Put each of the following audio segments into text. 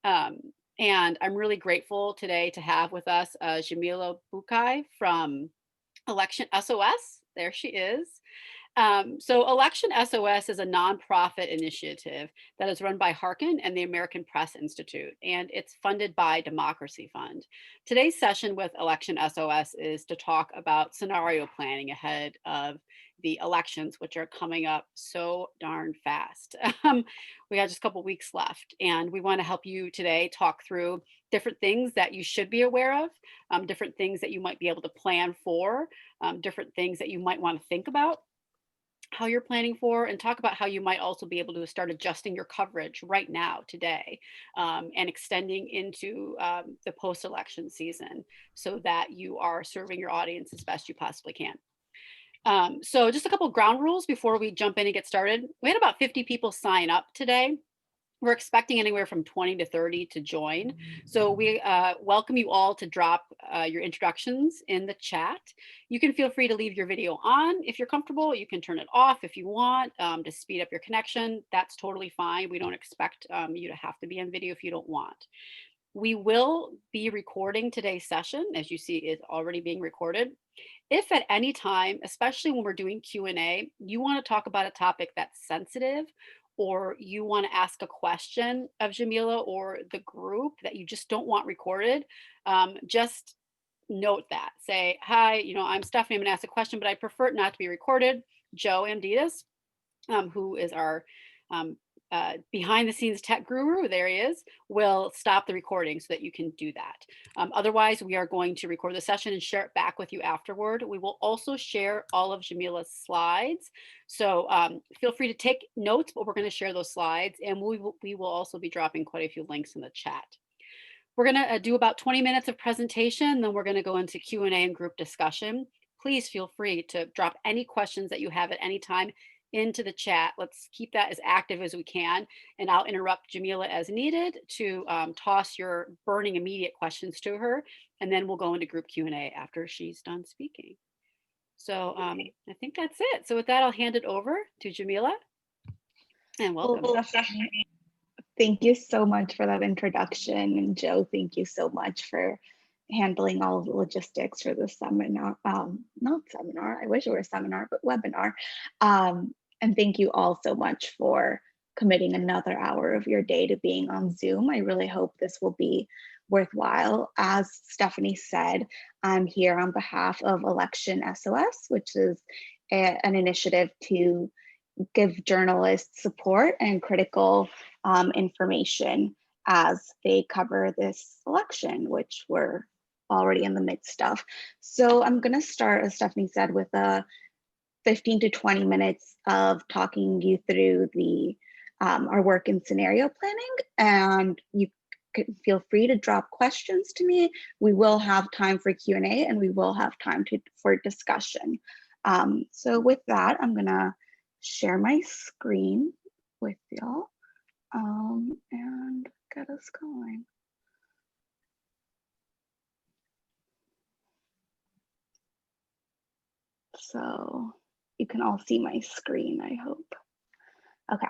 Um, and I'm really grateful today to have with us Jamila Bukai from Election SOS. There she is. So Election SOS is a nonprofit initiative that is run by Harkin and the American Press Institute, and it's funded by Democracy Fund. Today's session with Election SOS is to talk about scenario planning ahead of the elections, which are coming up so darn fast. We got just a couple weeks left, and we want to help you today talk through different things that you should be aware of, different things that you might be able to plan for, different things that you might want to think about how you're planning for, and talk about how you might also be able to start adjusting your coverage right now, today, and extending into the post-election season so that you are serving your audience as best you possibly can. So just a couple of ground rules before we jump in and get started. We had about 50 people sign up today. We're expecting anywhere from 20 to 30 to join. So we welcome you all to drop your introductions in the chat. You can feel free to leave your video on if you're comfortable. You can turn it off if you want to speed up your connection. That's totally fine. We don't expect you to have to be on video if you don't want. We will be recording today's session. As you see, it's already being recorded. If at any time, especially when we're doing Q&A, you want to talk about a topic that's sensitive, or you want to ask a question of Jamila or the group that you just don't want recorded, just note that. Say, hi, I'm Stephanie, I'm going to ask a question, but I prefer it not to be recorded. Joe Amditas, who is our behind the scenes tech guru, there he is, will stop the recording so that you can do that. Otherwise, we are going to record the session and share it back with you afterward. We will also share all of Jamila's slides. So feel free to take notes, but we're going to share those slides, and we will also be dropping quite a few links in the chat. We're going to do about 20 minutes of presentation, then we're going to go into Q&A and group discussion. Please feel free to drop any questions that you have at any time into the chat. Let's keep that as active as we can, and I'll interrupt Jamila as needed to toss your burning immediate questions to her, and then we'll go into group Q&A after she's done speaking. So I think that's it. So with that, I'll hand it over to Jamila, and welcome. Well, thank you so much for that introduction, and Joe, thank you so much for handling all of the logistics for the seminar, not seminar, I wish it were a seminar, but webinar. And thank you all so much for committing another hour of your day to being on Zoom. I really hope this will be worthwhile. As Stephanie said, I'm here on behalf of Election SOS, which is an initiative to give journalists support and critical information as they cover this election, which we're already in the midst of. So I'm going to start, as Stephanie said, with a 15 to 20 minutes of talking you through the our work in scenario planning, and you can feel free to drop questions to me. We will have time for Q&A, and we will have time for discussion. So with that, I'm going to share my screen with y'all and get us going. So you can all see my screen, I hope. Okay.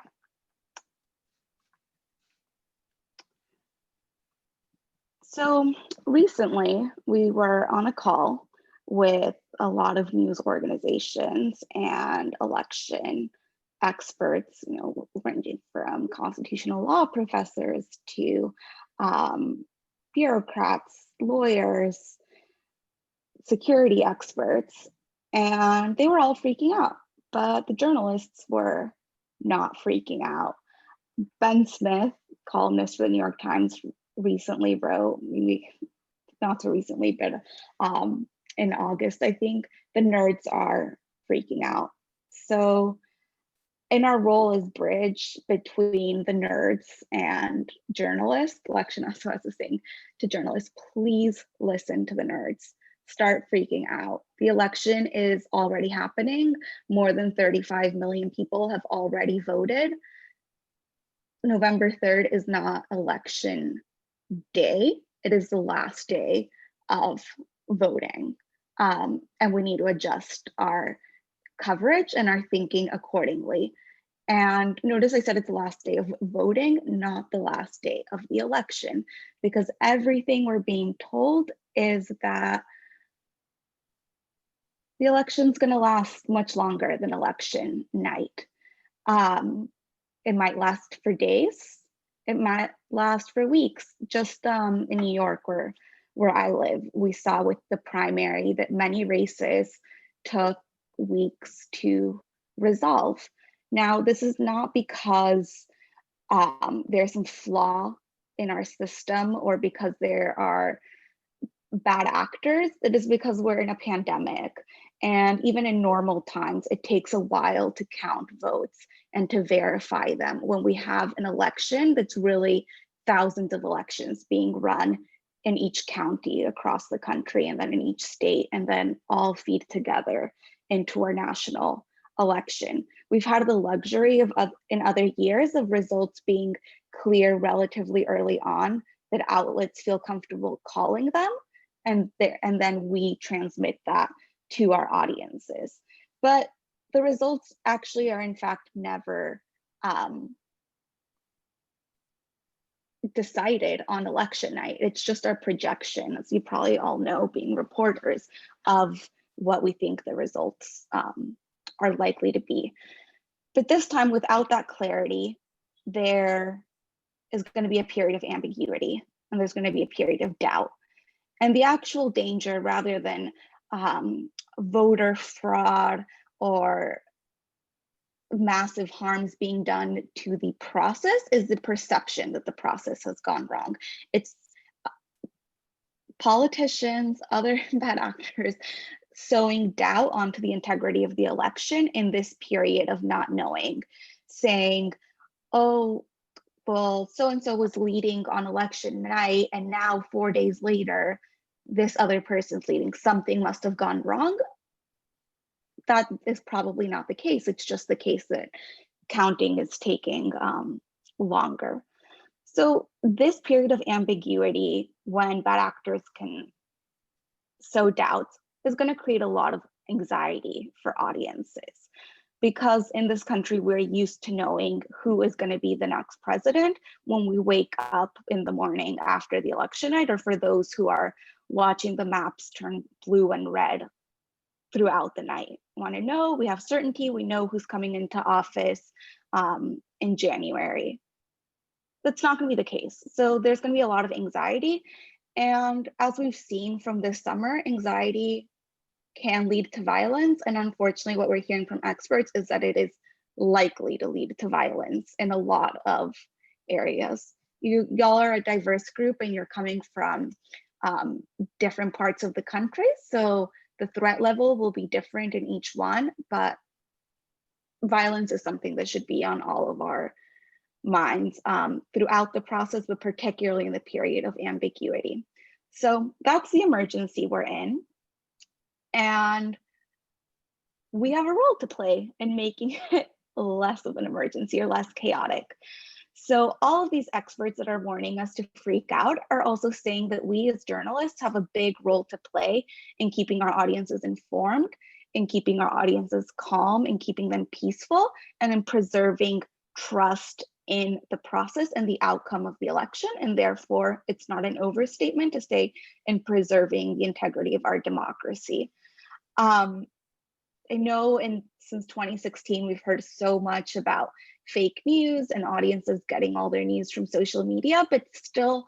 So recently we were on a call with a lot of news organizations and election experts, ranging from constitutional law professors to bureaucrats, lawyers, security experts, and they were all freaking out, but the journalists were not freaking out. Ben Smith, columnist for the New York Times, recently wrote, not so recently, but in August, I think, the nerds are freaking out. So in our role as bridge between the nerds and journalists, Election SOS is saying to journalists, please listen to the nerds. Start freaking out. The election is already happening. More than 35 million people have already voted. November 3rd is not election day. It is the last day of voting. And we need to adjust our coverage and our thinking accordingly. And notice I said it's the last day of voting, not the last day of the election, because everything we're being told is that the election's going to last much longer than election night. Um, it might last for days. It might last for weeks. Just in New York, where I live, we saw with the primary that many races took weeks to resolve. Now, this is not because there's some flaw in our system or because there are bad actors. It is because we're in a pandemic. And even in normal times, it takes a while to count votes and to verify them when we have an election that's really thousands of elections being run in each county across the country and then in each state, and then all feed together into our national election. We've had the luxury of in other years of results being clear relatively early on that outlets feel comfortable calling them, and then we transmit that to our audiences. But the results actually are in fact never decided on election night. It's just our projection, as you probably all know, being reporters, of what we think the results are likely to be. But this time, without that clarity, there is going to be a period of ambiguity, and there's going to be a period of doubt. And the actual danger, rather than voter fraud or massive harms being done to the process, is the perception that the process has gone wrong. It's politicians, other bad actors, sowing doubt onto the integrity of the election in this period of not knowing, saying, oh, well, so-and-so was leading on election night, and now 4 days later, this other person's leading. Something must have gone wrong. That is probably not the case. It's just the case that counting is taking longer. So this period of ambiguity, when bad actors can sow doubts, is going to create a lot of anxiety for audiences. Because in this country, we're used to knowing who is going to be the next president when we wake up in the morning after the election night, or for those who are watching the maps turn blue and red throughout the night. Want to know, we have certainty, we know who's coming into office in January. That's not going to be the case. So there's going to be a lot of anxiety. And as we've seen from this summer, anxiety can lead to violence. And unfortunately, what we're hearing from experts is that it is likely to lead to violence in a lot of areas. Y'all are a diverse group and you're coming from different parts of the country. So the threat level will be different in each one, but violence is something that should be on all of our minds throughout the process, but particularly in the period of ambiguity. So that's the emergency we're in. And we have a role to play in making it less of an emergency or less chaotic. So all of these experts that are warning us to freak out are also saying that we as journalists have a big role to play in keeping our audiences informed, in keeping our audiences calm, in keeping them peaceful, and in preserving trust in the process and the outcome of the election. And therefore, it's not an overstatement to say in preserving the integrity of our democracy. I know since 2016, we've heard so much about fake news and audiences getting all their news from social media, but still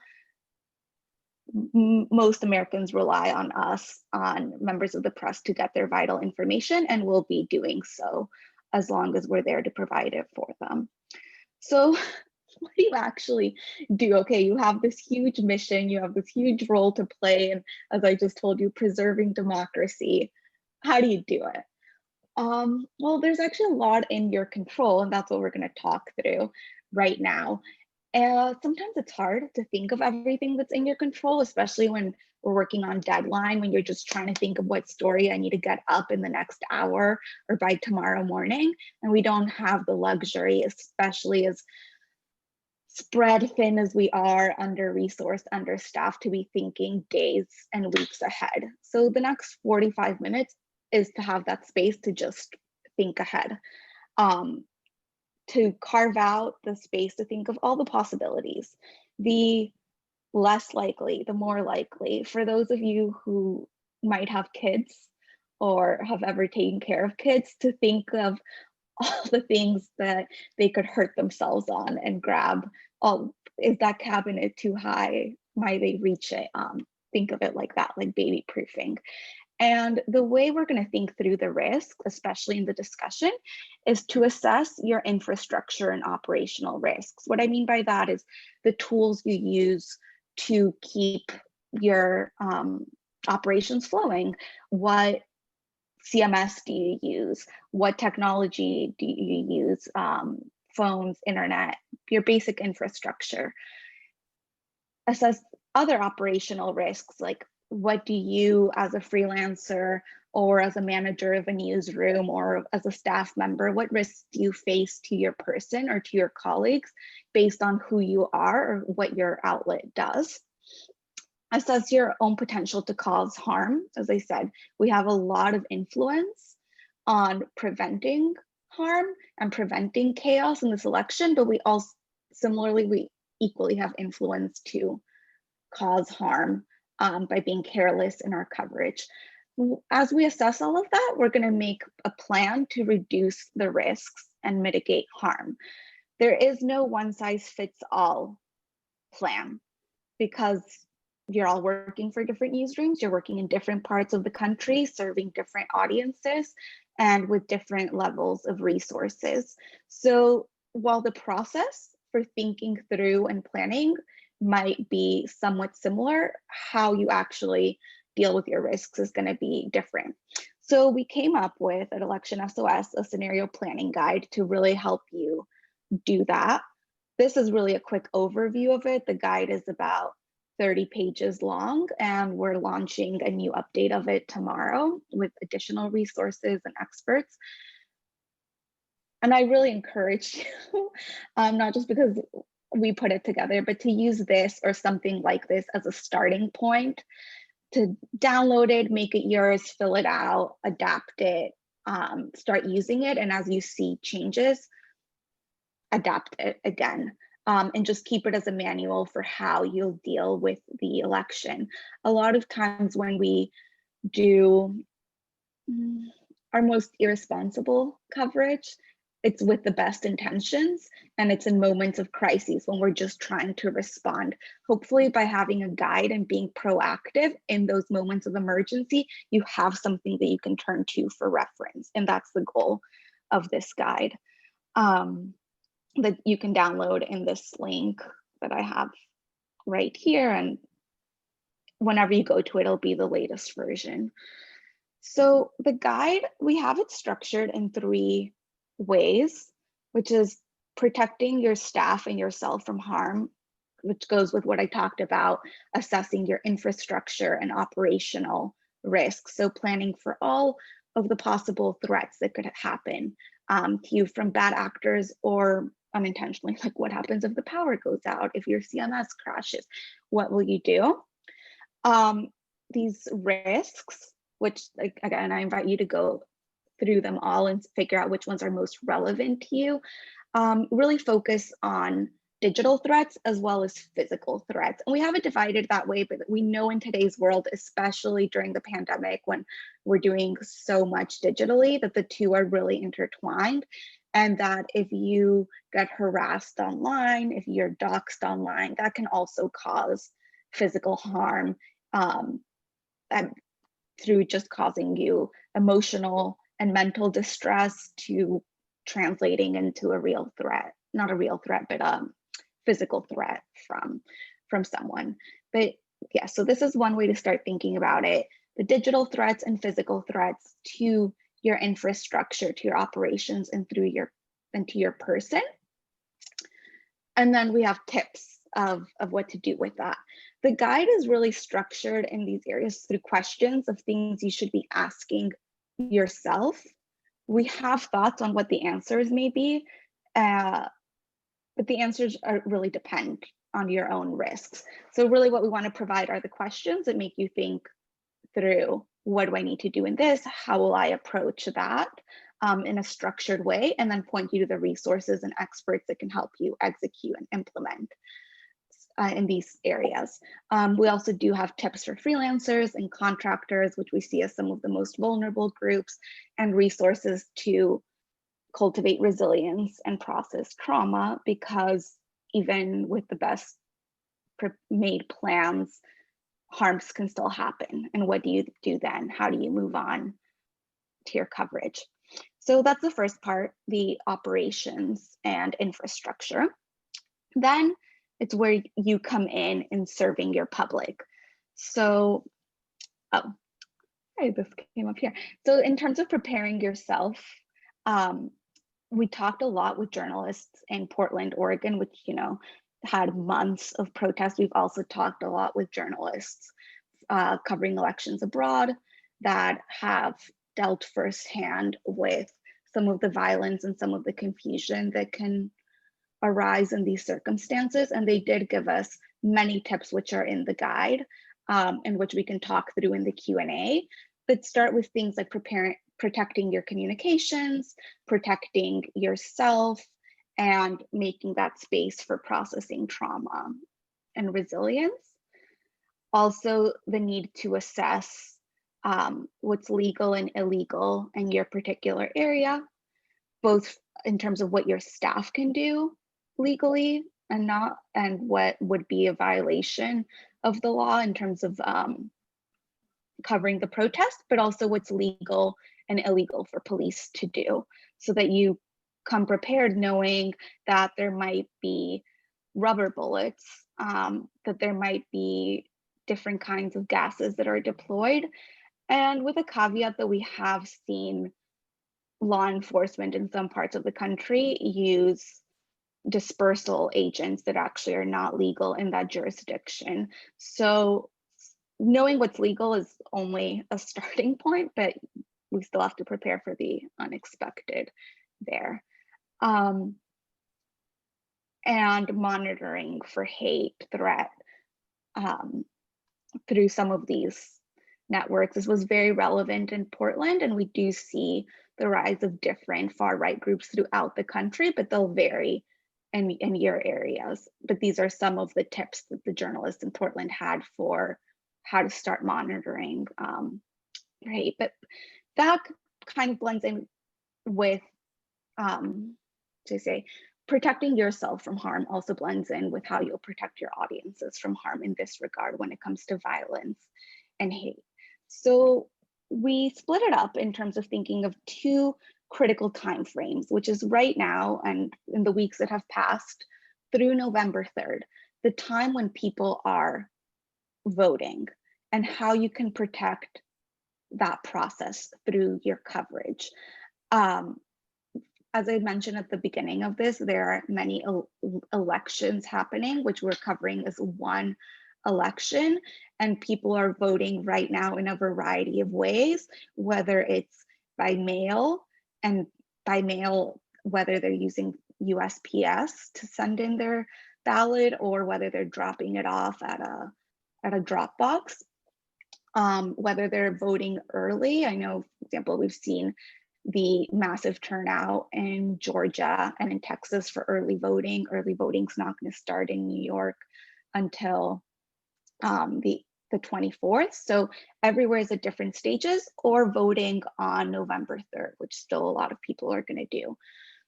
most Americans rely on us, on members of the press, to get their vital information, and will be doing so as long as we're there to provide it for them. So what do you actually do? Okay, you have this huge mission, you have this huge role to play, and as I just told you, preserving democracy. How do you do it? Well, there's actually a lot in your control, and that's what we're going to talk through right now. Sometimes it's hard to think of everything that's in your control, especially when we're working on deadline, when you're just trying to think of what story I need to get up in the next hour or by tomorrow morning. And we don't have the luxury, especially as spread thin as we are, under-resourced, understaffed, to be thinking days and weeks ahead. So the next 45 minutes is to have that space to just think ahead. to carve out the space to think of all the possibilities. The less likely, the more likely. For those of you who might have kids or have ever taken care of kids, to think of all the things that they could hurt themselves on and grab. Oh, is that cabinet too high? Might they reach it? Think of it like that, like baby proofing. And the way we're going to think through the risk, especially in the discussion, is to assess your infrastructure and operational risks. What I mean by that is the tools you use to keep your operations flowing. What CMS do you use? What technology do you use? Phones, internet, your basic infrastructure. Assess other operational risks, like what do you as a freelancer or as a manager of a newsroom or as a staff member, what risks do you face to your person or to your colleagues based on who you are or what your outlet does? Assess your own potential to cause harm. As I said, we have a lot of influence on preventing harm and preventing chaos in this election, but we also similarly, we equally have influence to cause harm by being careless in our coverage. As we assess all of that, we're going to make a plan to reduce the risks and mitigate harm. There is no one size fits all plan because you're all working for different newsrooms, you're working in different parts of the country, serving different audiences and with different levels of resources. So while the process for thinking through and planning might be somewhat similar, how you actually deal with your risks is going to be different. So we came up with at Election SOS a scenario planning guide to really help you do that. This is really a quick overview of it. The guide is about 30 pages long, and we're launching a new update of it tomorrow with additional resources and experts. And I really encourage you, not just because we put it together, but to use this or something like this as a starting point, to download it, make it yours, fill it out, adapt it, start using it. And as you see changes, adapt it again. And just keep it as a manual for how you'll deal with the election. A lot of times when we do our most irresponsible coverage, it's with the best intentions and it's in moments of crises when we're just trying to respond. Hopefully by having a guide and being proactive in those moments of emergency, you have something that you can turn to for reference. And that's the goal of this guide. That you can download in this link that I have right here. And whenever you go to it, it'll be the latest version. So the guide, we have it structured in 3 ways, which is protecting your staff and yourself from harm, which goes with what I talked about, assessing your infrastructure and operational risks. So planning for all of the possible threats that could happen to you from bad actors or unintentionally, like what happens if the power goes out, if your CMS crashes, what will you do? These risks, which again, I invite you to go through them all and figure out which ones are most relevant to you, really focus on digital threats as well as physical threats. And we have it divided that way, but we know in today's world, especially during the pandemic, when we're doing so much digitally, that the two are really intertwined. And that if you get harassed online, if you're doxxed online, that can also cause physical harm through just causing you emotional and mental distress to translating into a real threat, not a real threat, but a physical threat from someone. But yeah, so this is one way to start thinking about it. The digital threats and physical threats to your infrastructure, to your operations, and through your to your person. And then we have tips of what to do with that. The guide is really structured in these areas through questions of things you should be asking yourself. We have thoughts on what the answers may be, but the answers really depend on your own risks. So really what we want to provide are the questions that make you think through, what do I need to do in this? How will I approach that? in a structured way, and then point you to the resources and experts that can help you execute and implement in these areas. We also do have tips for freelancers and contractors, which we see as some of the most vulnerable groups, and resources to cultivate resilience and process trauma, because even with the best made plans, harms can still happen. And what do you do then? How do you move on to your coverage? So that's the first part, the operations and infrastructure. Then it's where you come in serving your public. So, oh, hey, this came up here. So in terms of preparing yourself, we talked a lot with journalists in Portland, Oregon, which, had months of protests. We've also talked a lot with journalists covering elections abroad that have dealt firsthand with some of the violence and some of the confusion that can arise in these circumstances. And they did give us many tips, which are in the guide, and which we can talk through in the Q&A, but start with things like protecting your communications, protecting yourself, and making that space for processing trauma and resilience. Also, the need to assess what's legal and illegal in your particular area, both in terms of what your staff can do legally and not, and what would be a violation of the law in terms of covering the protest, but also what's legal and illegal for police to do, so that you come prepared knowing that there might be rubber bullets, that there might be different kinds of gases that are deployed. And with a caveat that we have seen law enforcement in some parts of the country use dispersal agents that actually are not legal in that jurisdiction. So knowing what's legal is only a starting point, but we still have to prepare for the unexpected there. And monitoring for hate threat through some of these networks. This was very relevant in Portland, and we do see the rise of different far-right groups throughout the country, but they'll vary in your areas. But these are some of the tips that the journalists in Portland had for how to start monitoring hate. But that kind of blends in with, protecting yourself from harm also blends in with how you'll protect your audiences from harm in this regard when it comes to violence and hate. So we split it up in terms of thinking of two critical timeframes, which is right now and in the weeks that have passed through November 3rd, the time when people are voting, and how you can protect that process through your coverage. As I mentioned at the beginning of this, there are many elections happening, which we're covering as one election, and people are voting right now in a variety of ways, whether it's by mail, and by mail, whether they're using USPS to send in their ballot, or whether they're dropping it off at a drop box, whether they're voting early. I know, for example, we've seen the massive turnout in Georgia and in Texas for early voting. Early voting's not going to start in New York until the 24th. So everywhere is at different stages, or voting on November 3rd, which still a lot of people are going to do.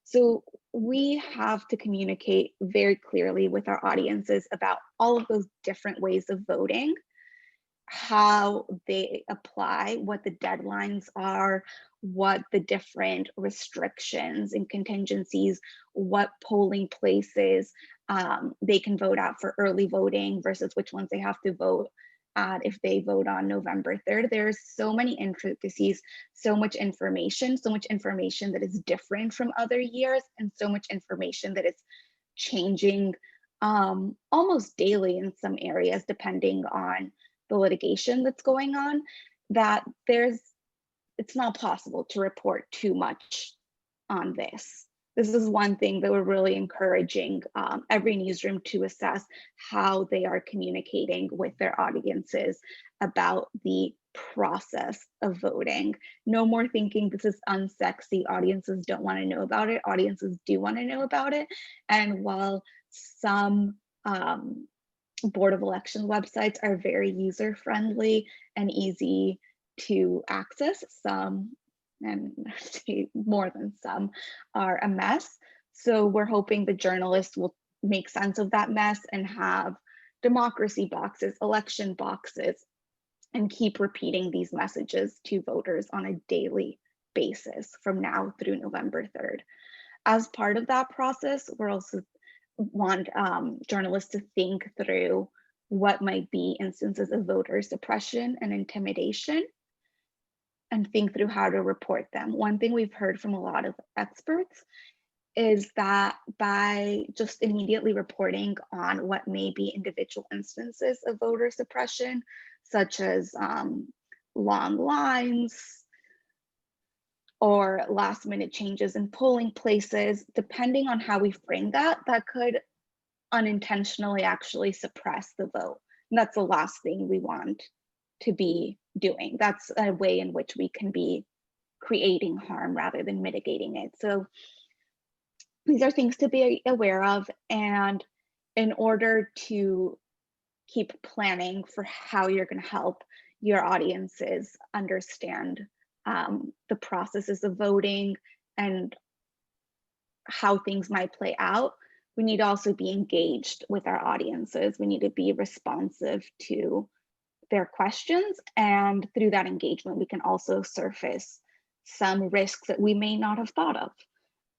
So we have to communicate very clearly with our audiences about all of those different ways of voting, how they apply, what the deadlines are, what the different restrictions and contingencies, what polling places they can vote at for early voting versus which ones they have to vote at if they vote on November 3rd. There's so many intricacies, so much information that is different from other years, and so much information that is changing almost daily in some areas, depending on the litigation that's going on, that it's not possible to report too much on this This is one thing that we're really encouraging every newsroom to assess how they are communicating with their audiences about the process of voting. No more thinking this is unsexy. Audiences don't want to know about it. Audiences do want to know about it. And while some Board of Election websites are very user friendly and easy to access, some, and more than some, are a mess. So we're hoping the journalists will make sense of that mess and have democracy boxes, election boxes, and keep repeating these messages to voters on a daily basis from now through November 3rd. As part of that process, we're also want journalists to think through what might be instances of voter suppression and intimidation and think through how to report them. One thing we've heard from a lot of experts is that by just immediately reporting on what may be individual instances of voter suppression, such as long lines or last minute changes in polling places, depending on how we frame that, that could unintentionally actually suppress the vote. And that's the last thing we want to be doing. That's a way in which we can be creating harm rather than mitigating it. So these are things to be aware of. And in order to keep planning for how you're going to help your audiences understand the processes of voting and how things might play out, we need to also be engaged with our audiences. We need to be responsive to their questions. And through that engagement, we can also surface some risks that we may not have thought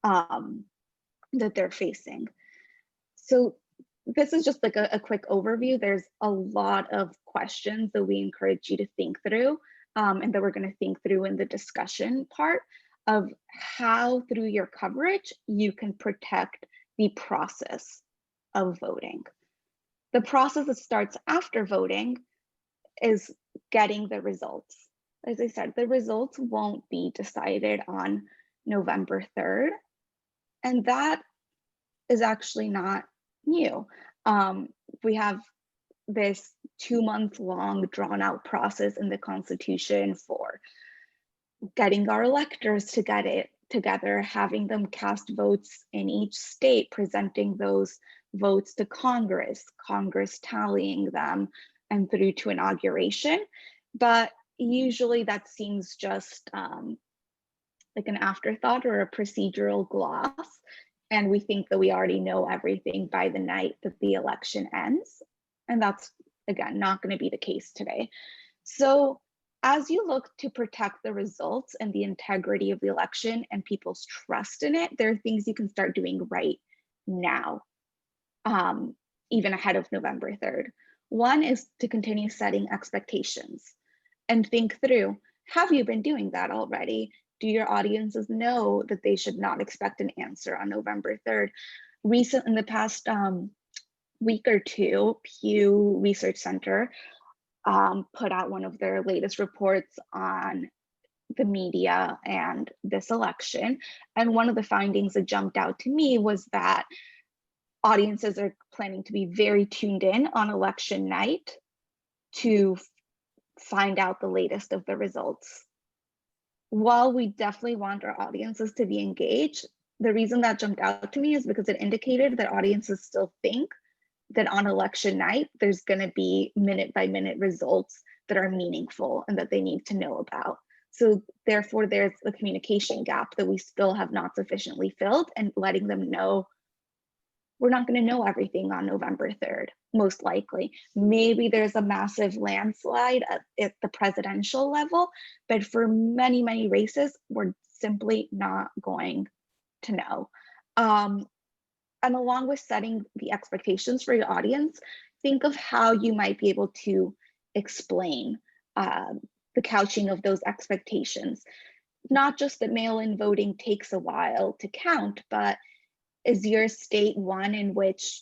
of that they're facing. So this is just like a quick overview. There's a lot of questions that we encourage you to think through and that we're going to think through in the discussion part of how through your coverage you can protect the process of voting. The process that starts after voting is getting the results. As I said, the results won't be decided on November 3rd, and that is actually not new. We have this 2-month-long drawn-out process in the Constitution for getting our electors to get it together, having them cast votes in each state, presenting those votes to Congress, Congress tallying them, and through to inauguration. But usually that seems just like an afterthought or a procedural gloss. And we think that we already know everything by the night that the election ends. And that's, again, not going to be the case today. So as you look to protect the results and the integrity of the election and people's trust in it, there are things you can start doing right now, even ahead of November 3rd. One is to continue setting expectations and think through, have you been doing that already? Do your audiences know that they should not expect an answer on November 3rd? In the past week or two, Pew Research Center put out one of their latest reports on the media and this election. And one of the findings that jumped out to me was that audiences are planning to be very tuned in on election night to find out the latest of the results. While we definitely want our audiences to be engaged, the reason that jumped out to me is because it indicated that audiences still think that on election night, there's going to be minute by minute results that are meaningful and that they need to know about. So therefore, there's a communication gap that we still have not sufficiently filled, and letting them know we're not going to know everything on November 3rd, most likely. Maybe there's a massive landslide at the presidential level, but for many, many races, we're simply not going to know. And along with setting the expectations for your audience, think of how you might be able to explain the couching of those expectations. Not just that mail-in voting takes a while to count, but is your state one in which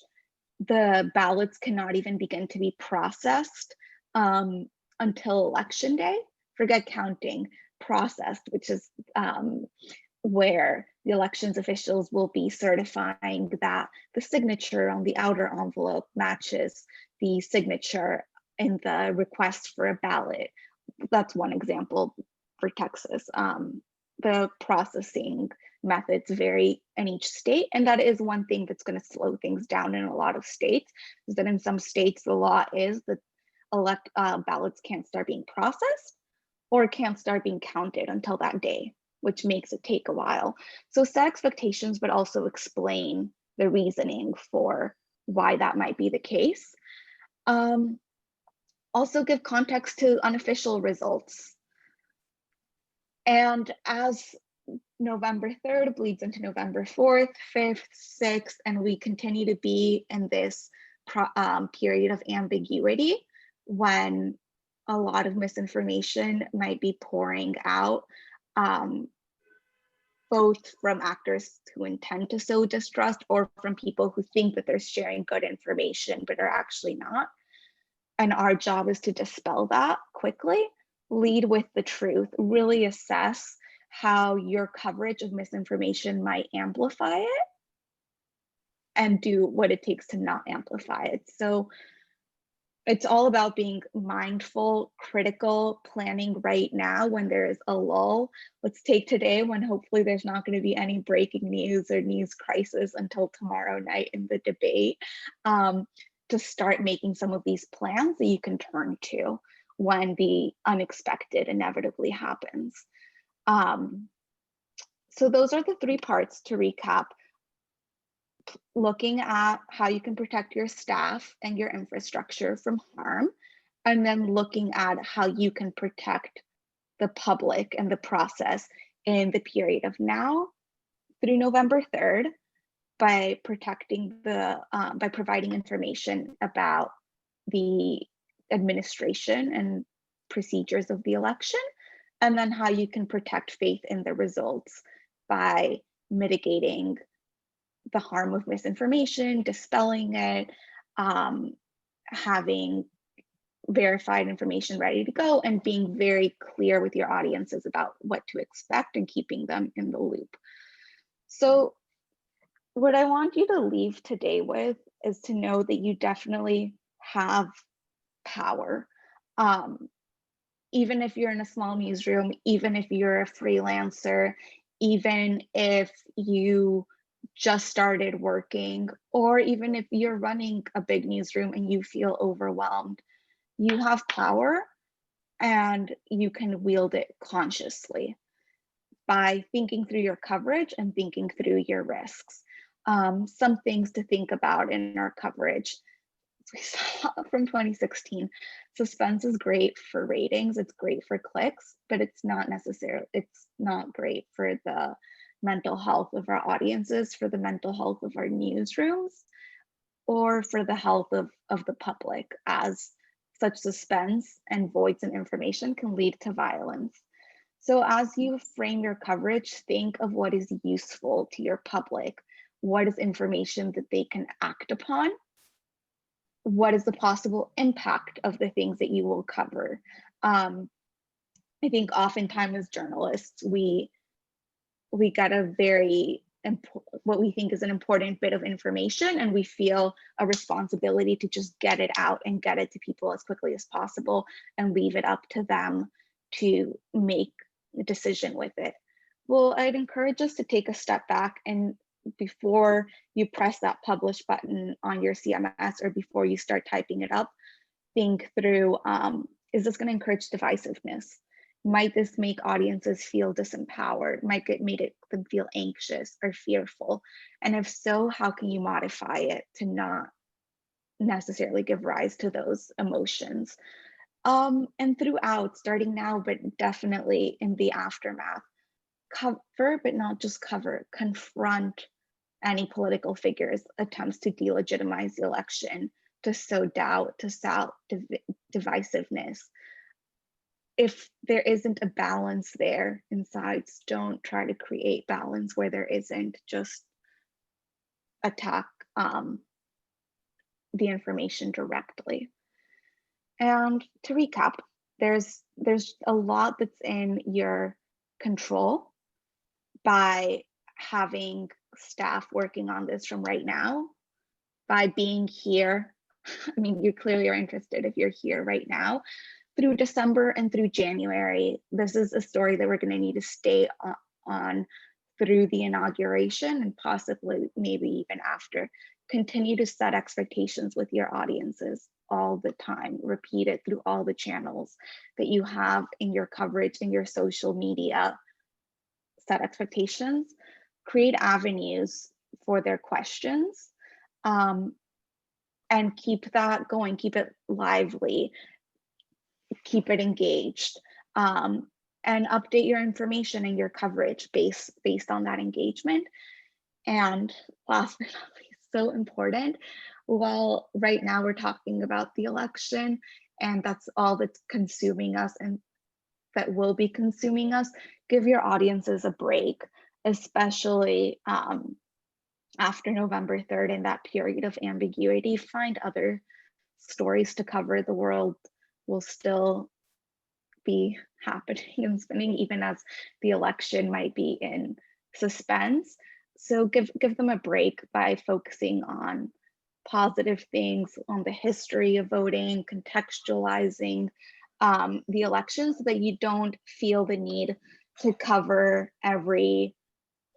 the ballots cannot even begin to be processed until election day? Forget counting, processed, which is where the elections officials will be certifying that the signature on the outer envelope matches the signature in the request for a ballot. That's one example for Texas. The processing methods vary in each state, and that is one thing that's going to slow things down in a lot of states, is that in some states the law is that ballots can't start being processed or can't start being counted until that day, which makes it take a while. So set expectations, but also explain the reasoning for why that might be the case. Also give context to unofficial results. And as November 3rd bleeds into November 4th, 5th, 6th, and we continue to be in this period of ambiguity when a lot of misinformation might be pouring out, both from actors who intend to sow distrust or from people who think that they're sharing good information but are actually not. And our job is to dispel that quickly, lead with the truth, really assess how your coverage of misinformation might amplify it, and do what it takes to not amplify it. So it's all about being mindful, critical, planning right now when there is a lull. Let's take today when hopefully there's not going to be any breaking news or news crisis until tomorrow night in the debate, to start making some of these plans that you can turn to when the unexpected inevitably happens. So those are the three parts to recap. Looking at how you can protect your staff and your infrastructure from harm, and then looking at how you can protect the public and the process in the period of now through November 3rd by by providing information about the administration and procedures of the election, and then how you can protect faith in the results by mitigating the harm of misinformation, dispelling it, having verified information ready to go, and being very clear with your audiences about what to expect and keeping them in the loop. So what I want you to leave today with is to know that you definitely have power. Even if you're in a small newsroom, even if you're a freelancer, even if you just started working, or even if you're running a big newsroom and you feel overwhelmed, you have power and you can wield it consciously by thinking through your coverage and thinking through your risks. Some things to think about in our coverage. We saw from 2016, suspense is great for ratings, it's great for clicks, but it's not great for the mental health of our audiences, for the mental health of our newsrooms, or for the health of the public, as such suspense and voids in information can lead to violence. So as you frame your coverage, think of what is useful to your public. What is information that they can act upon? What is the possible impact of the things that you will cover? I think oftentimes as journalists, we get a what we think is an important bit of information, and we feel a responsibility to just get it out and get it to people as quickly as possible and leave it up to them to make a decision with it. Well, I'd encourage us to take a step back, and before you press that publish button on your CMS or before you start typing it up, think through, is this going to encourage divisiveness? Might this make audiences feel disempowered? Might it make them feel anxious or fearful? And if so, how can you modify it to not necessarily give rise to those emotions? And throughout, starting now, but definitely in the aftermath, cover, but not just cover, confront any political figures' attempts to delegitimize the election, to sow doubt, to sow divisiveness. If there isn't a balance there in sides, don't try to create balance where there isn't. Just attack the information directly. And to recap, there's a lot that's in your control by having staff working on this from right now by being here. I mean, you clearly are interested if you're here right now through December and through January. This is a story that we're going to need to stay on through the inauguration and possibly maybe even after. Continue to set expectations with your audiences all the time. Repeat it through all the channels that you have in your coverage, in your social media. Set expectations, create avenues for their questions, and keep that going, keep it lively, keep it engaged, and update your information and your coverage based on that engagement. And last but not least, so important, while right now we're talking about the election and that's all that's consuming us and that will be consuming us, give your audiences a break, especially after November 3rd in that period of ambiguity. Find other stories to cover. The world will still be happening and spinning even as the election might be in suspense. So give them a break by focusing on positive things, on the history of voting, contextualizing the election so that you don't feel the need to cover every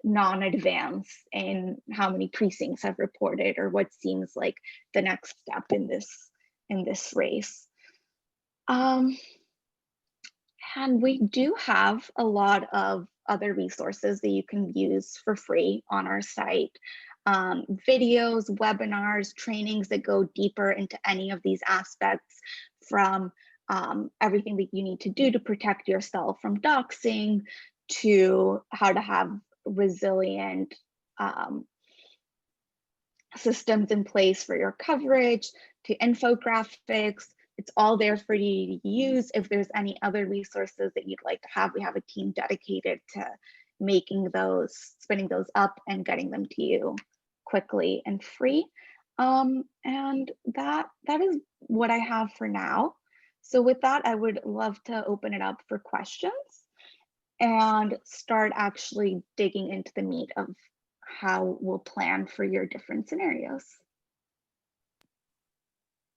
non-advance in how many precincts have reported or what seems like the next step in this race. And we do have a lot of other resources that you can use for free on our site. Videos, webinars, trainings that go deeper into any of these aspects, from everything that you need to do to protect yourself from doxing, to how to have resilient systems in place for your coverage, to infographics. It's all there for you to use. If there's any other resources that you'd like to have, we have a team dedicated to making those, spinning those up and getting them to you quickly and free. And that is what I have for now. So with that, I would love to open it up for questions and start actually digging into the meat of how we'll plan for your different scenarios.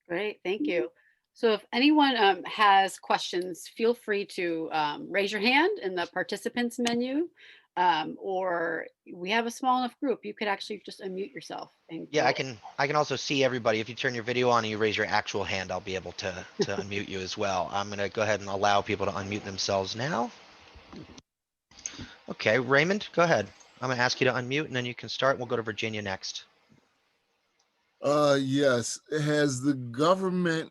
Great, thank you. So if anyone has questions, feel free to raise your hand in the participants menu, or we have a small enough group, you could actually just unmute yourself. And Yeah, I can also see everybody. If you turn your video on and you raise your actual hand, I'll be able to unmute you as well. I'm gonna go ahead and allow people to unmute themselves now. Okay, Raymond, go ahead. I'm gonna ask you to unmute and then you can start. We'll go to Virginia next. Yes. Has the government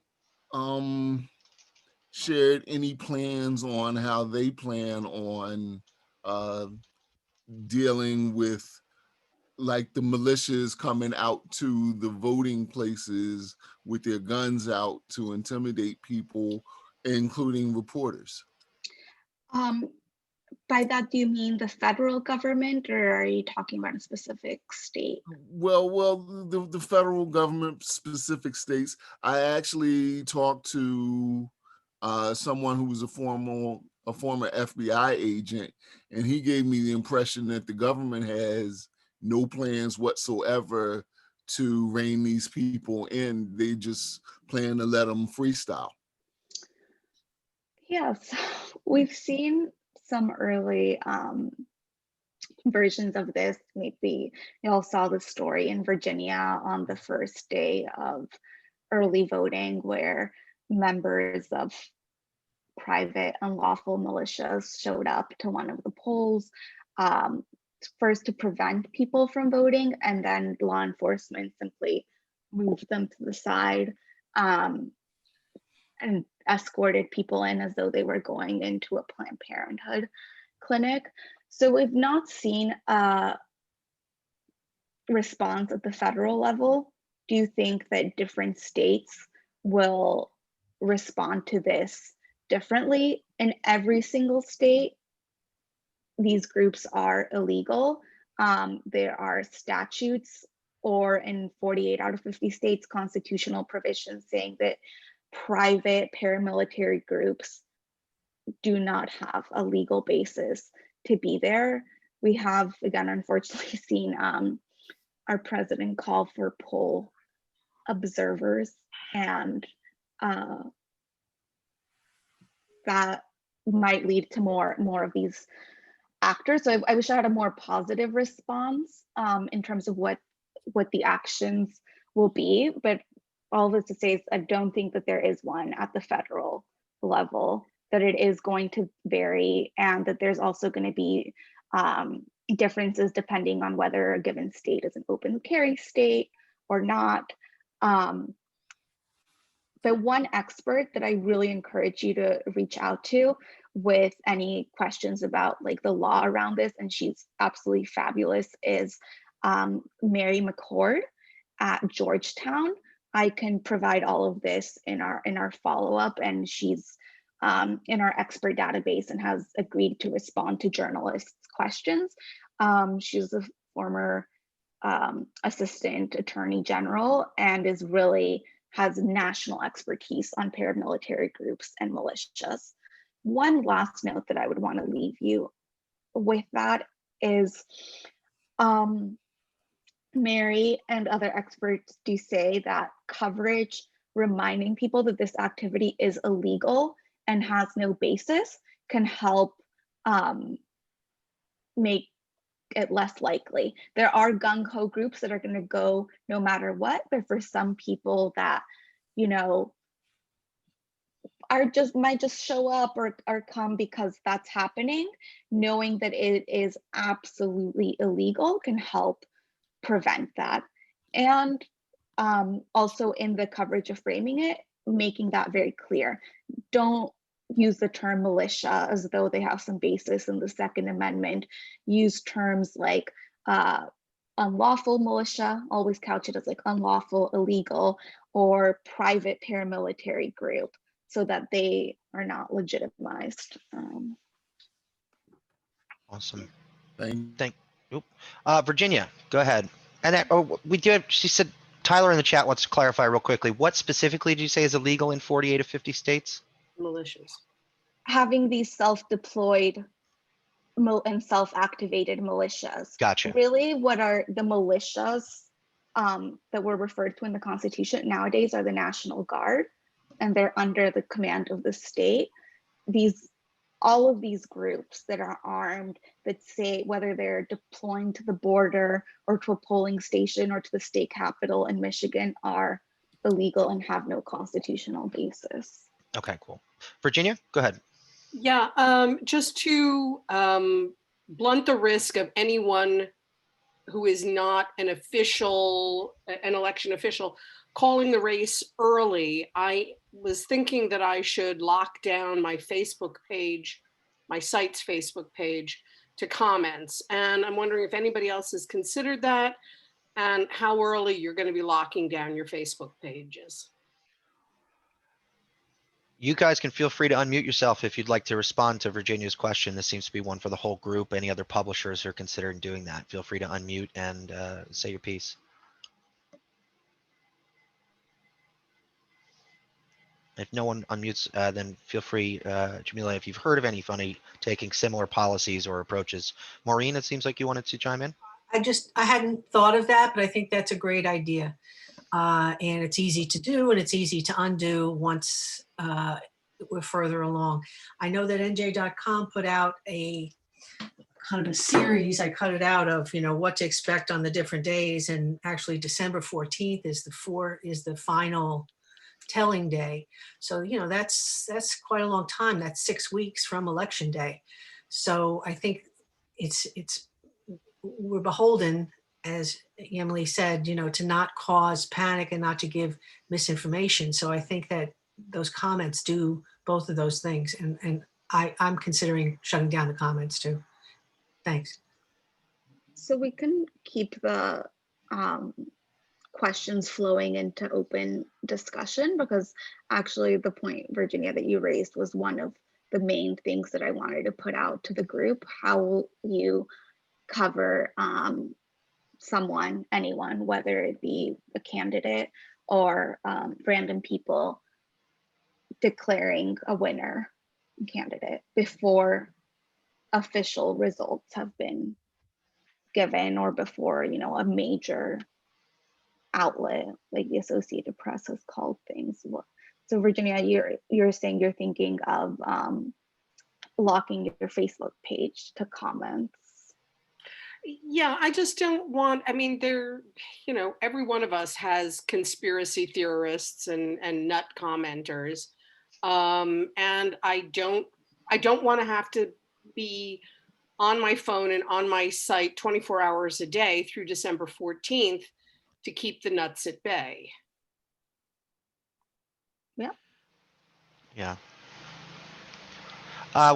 shared any plans on how they plan on dealing with like the militias coming out to the voting places with their guns out to intimidate people, including reporters? By that, do you mean the federal government, or are you talking about a specific state? Well, the federal government, specific states. I actually talked to someone who was a former FBI agent, and he gave me the impression that the government has no plans whatsoever to rein these people in. They just plan to let them freestyle. Yes, we've seen some early versions of this. Maybe you all saw the story in Virginia on the first day of early voting, where members of private unlawful militias showed up to one of the polls, first to prevent people from voting, and then law enforcement simply moved them to the side and escorted people in as though they were going into a Planned Parenthood clinic. So we've not seen a response at the federal level. Do you think that different states will respond to this differently? In every single state, these groups are illegal. There are statutes, or in 48 out of 50 states, constitutional provisions saying that private paramilitary groups do not have a legal basis to be there. we have, again, unfortunately seen our president call for poll observers, and that might lead to more of these actors. So I wish I had a more positive response in terms of what the actions will be. But all this to say is I don't think that there is one at the federal level, that it is going to vary, and that there's also going to be differences depending on whether a given state is an open carry state or not. The one expert that I really encourage you to reach out to with any questions about like the law around this, and she's absolutely fabulous, is Mary McCord at Georgetown. I can provide all of this in our follow-up, and she's in our expert database and has agreed to respond to journalists' questions. She's a former assistant attorney general and is really has national expertise on paramilitary groups and militias. One last note that I would want to leave you with that is Mary and other experts do say that coverage reminding people that this activity is illegal and has no basis can help make it less likely. There are gung-ho groups that are going to go no matter what, but for some people that, you know, might just show up or come because that's happening, knowing that it is absolutely illegal can help prevent that. And also in the coverage of framing it, making that very clear. Don't use the term militia as though they have some basis in the Second Amendment. Use terms like unlawful militia, always couch it as like unlawful, illegal, or private paramilitary group, so that they are not legitimized. Awesome. Thank Virginia, go ahead. And we do. She said Tyler in the chat wants to clarify real quickly. What specifically did you say is illegal in 48 of 50 states? Militias. Having these self-deployed and self-activated militias. Gotcha. Really, what are the militias that were referred to in the Constitution nowadays are the National Guard, and they're under the command of the state. All of these groups that are armed, that say whether they're deploying to the border or to a polling station or to the state capitol in Michigan, are illegal and have no constitutional basis. Okay, cool. Virginia, go ahead. Yeah, just to blunt the risk of anyone who is not an election official, calling the race early, I was thinking that I should lock down my Facebook page, my site's Facebook page, to comments. And I'm wondering if anybody else has considered that, and how early you're going to be locking down your Facebook pages. You guys can feel free to unmute yourself if you'd like to respond to Virginia's question. This seems to be one for the whole group. Any other publishers are considering doing that, feel free to unmute and say your piece. If no one unmutes, then feel free, Jamila, if you've heard of anybody taking similar policies or approaches. Maureen, it seems like you wanted to chime in. I hadn't thought of that, but I think that's a great idea. And it's easy to do and it's easy to undo once we're further along. I know that NJ.com put out a kind of a series, I cut it out of, what to expect on the different days. And actually December 14th is the final telling day. So, that's quite a long time. That's 6 weeks from election day. So I think we're beholden, as Emily said, to not cause panic and not to give misinformation. So I think that those comments do both of those things. And I'm considering shutting down the comments too. Thanks. So we can keep the questions flowing into open discussion, because actually the point, Virginia, that you raised was one of the main things that I wanted to put out to the group. How will you cover anyone, whether it be a candidate or random people declaring a winner candidate before official results have been given or before, a major outlet like the Associated Press has called things. So Virginia, you're saying you're thinking of locking your Facebook page to comments. Yeah, I just don't want, I mean, every one of us has conspiracy theorists and nut commenters. And I don't want to have to be on my phone and on my site 24 hours a day through December 14th to keep the nuts at bay. Yeah.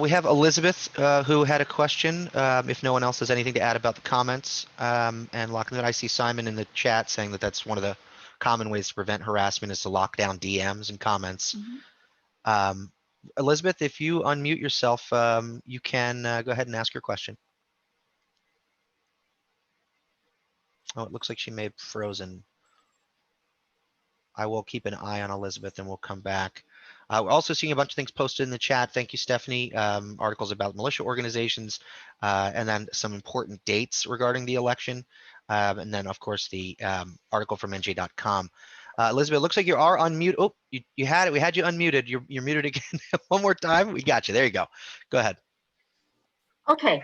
We have Elizabeth who had a question. If no one else has anything to add about the comments and locking it, I see Simon in the chat saying that that's one of the common ways to prevent harassment is to lock down DMs and comments. Elizabeth, if you unmute yourself, you can go ahead and ask your question. Oh, it looks like she may have frozen. I will keep an eye on Elizabeth and we'll come back. We're also seeing a bunch of things posted in the chat. Thank you, Stephanie. Articles about militia organizations, and then some important dates regarding the election. And then, of course, the article from NJ.com. Elizabeth, it looks like you are unmuted. Oh, you had it. We had you unmuted. You're muted again. One more time. We got you. There you go. Go ahead. Okay.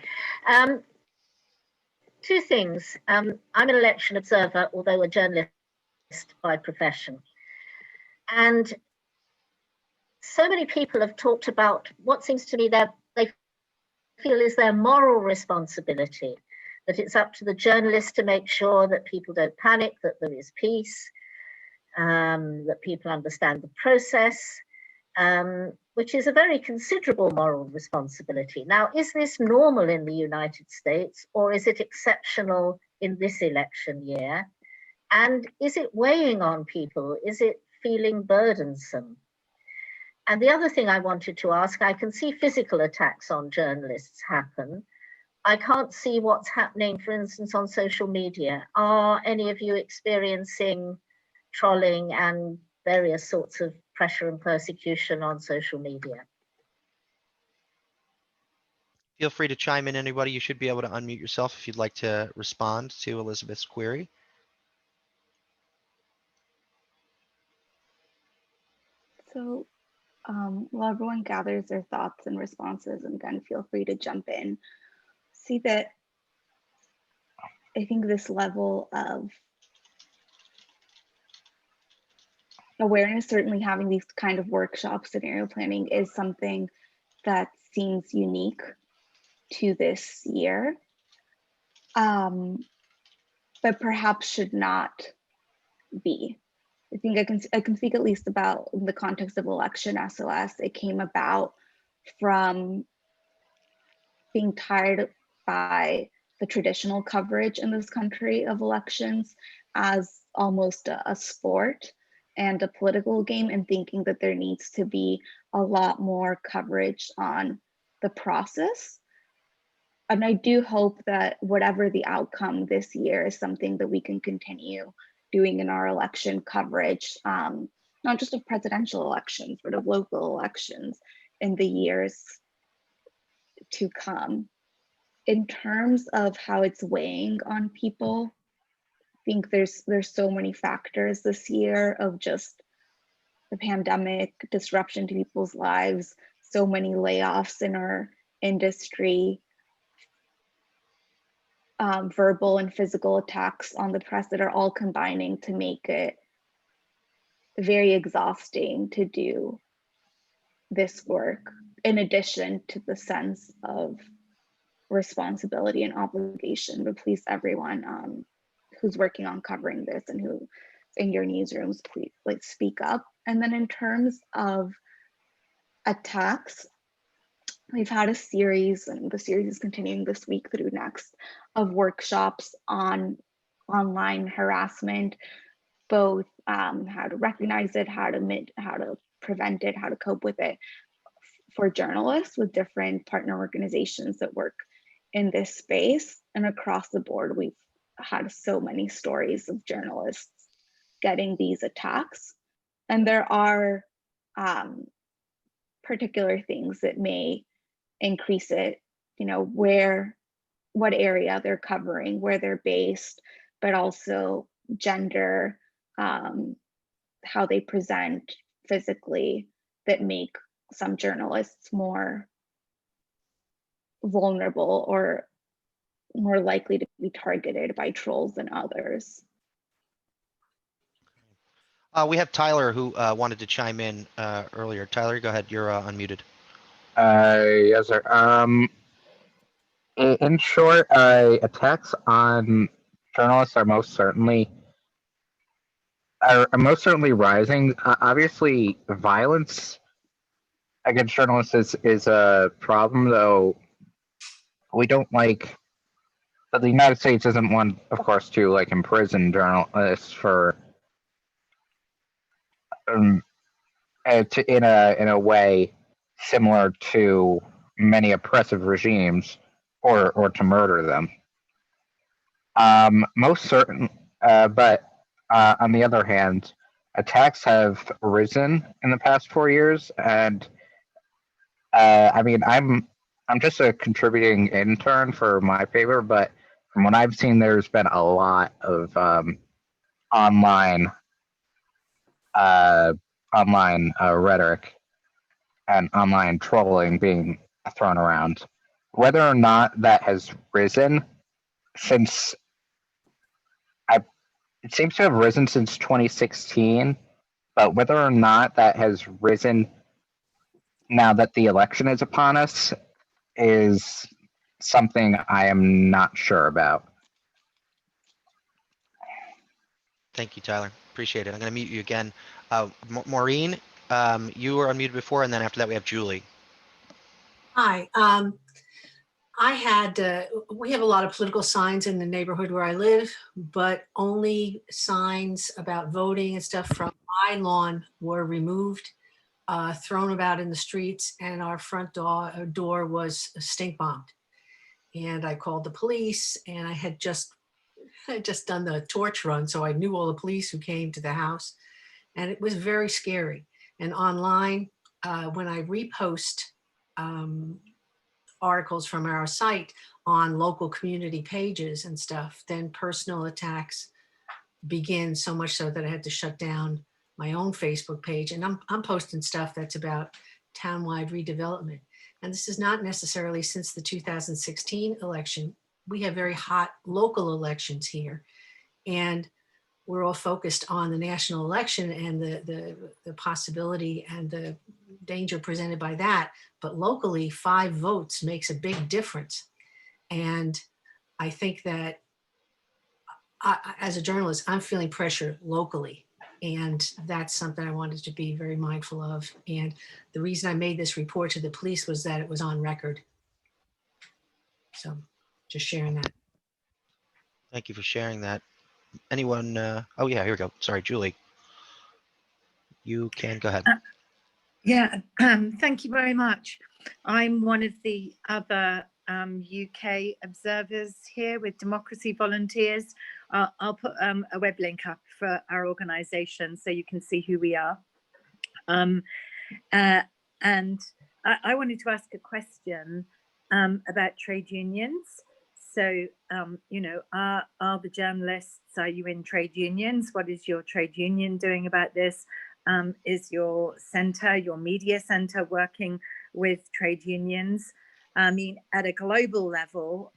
Two things. I'm an election observer, although a journalist by profession. And so many people have talked about what seems to me that they feel is their moral responsibility, that it's up to the journalists to make sure that people don't panic, that there is peace, that people understand the process, which is a very considerable moral responsibility. Now, is this normal in the United States, or is it exceptional in this election year? And is it weighing on people? Is it feeling burdensome? And the other thing I wanted to ask, I can see physical attacks on journalists happen. I can't see what's happening, for instance, on social media. Are any of you experiencing trolling and various sorts of pressure and persecution on social media? Feel free to chime in, anybody. You should be able to unmute yourself if you'd like to respond to Elizabeth's query. So while everyone gathers their thoughts and responses, and again, feel free to jump in, see that I think this level of awareness, certainly having these kind of workshop scenario planning, is something that seems unique to this year, but perhaps should not be. I think I can speak at least about the context of Election SOS. It came about from being tired by the traditional coverage in this country of elections as almost a sport and a political game, and thinking that there needs to be a lot more coverage on the process. And I do hope that whatever the outcome this year is something that we can continue doing in our election coverage, not just of presidential elections, but of local elections in the years to come. In terms of how it's weighing on people, I think there's so many factors this year of just the pandemic, disruption to people's lives, so many layoffs in our industry, verbal and physical attacks on the press that are all combining to make it very exhausting to do this work, in addition to the sense of responsibility and obligation to please everyone who's working on covering this and who in your newsrooms, please speak up. And then in terms of attacks, we've had a series, and the series is continuing this week through next, of workshops on online harassment, both how to recognize it, how to prevent it, how to cope with it for journalists with different partner organizations that work in this space. And across the board, we've had so many stories of journalists getting these attacks. And there are particular things that may increase it, where what area they're covering, where they're based, but also gender, how they present physically, that make some journalists more vulnerable or more likely to be targeted by trolls than others. We have Tyler who wanted to chime in earlier. Tyler, go ahead. You're unmuted. Yes, sir. In short, attacks on journalists are most certainly rising. Obviously, violence against journalists is a problem, though. We don't like. But the United States isn't one, of course, to like imprison journalists for in a way similar to many oppressive regimes, or to murder them. Most certain, but on the other hand, attacks have risen in the past 4 years, and I mean, I'm just a contributing intern for my paper, but from what I've seen, there's been a lot of online rhetoric and online trolling being thrown around. Whether or not that has risen since it seems to have risen since 2016, but whether or not that has risen now that the election is upon us is something I am not sure about. Thank you, Tyler. Appreciate it. I'm going to mute you again. Maureen, you were unmuted before, and then after that we have Julie. Hi. We have a lot of political signs in the neighborhood where I live, but only signs about voting and stuff from my lawn were removed, thrown about in the streets, and our front door was stink bombed. And I called the police, and I had just done the torch run, so I knew all the police who came to the house, and it was very scary. And online, when I repost articles from our site on local community pages and stuff, then personal attacks begin, so much so that I had to shut down my own Facebook page. And I'm posting stuff that's about townwide redevelopment. And this is not necessarily since the 2016 election. We have very hot local elections here, and we're all focused on the national election and the possibility and the danger presented by that. But locally, 5 votes makes a big difference. And I think that as a journalist, I'm feeling pressure locally. And that's something I wanted to be very mindful of. And the reason I made this report to the police was that it was on record. So just sharing that. Thank you for sharing that. Anyone? Oh yeah, here we go. Sorry, Julie. You can go ahead. Thank you very much. I'm one of the other UK observers here with Democracy Volunteers. I'll put a web link up for our organisation so you can see who we are. And I wanted to ask a question about trade unions. So, you know, are the journalists, are you in trade unions? What is your trade union doing about this? Is your centre, your media centre, working with trade unions? I mean, at a global level,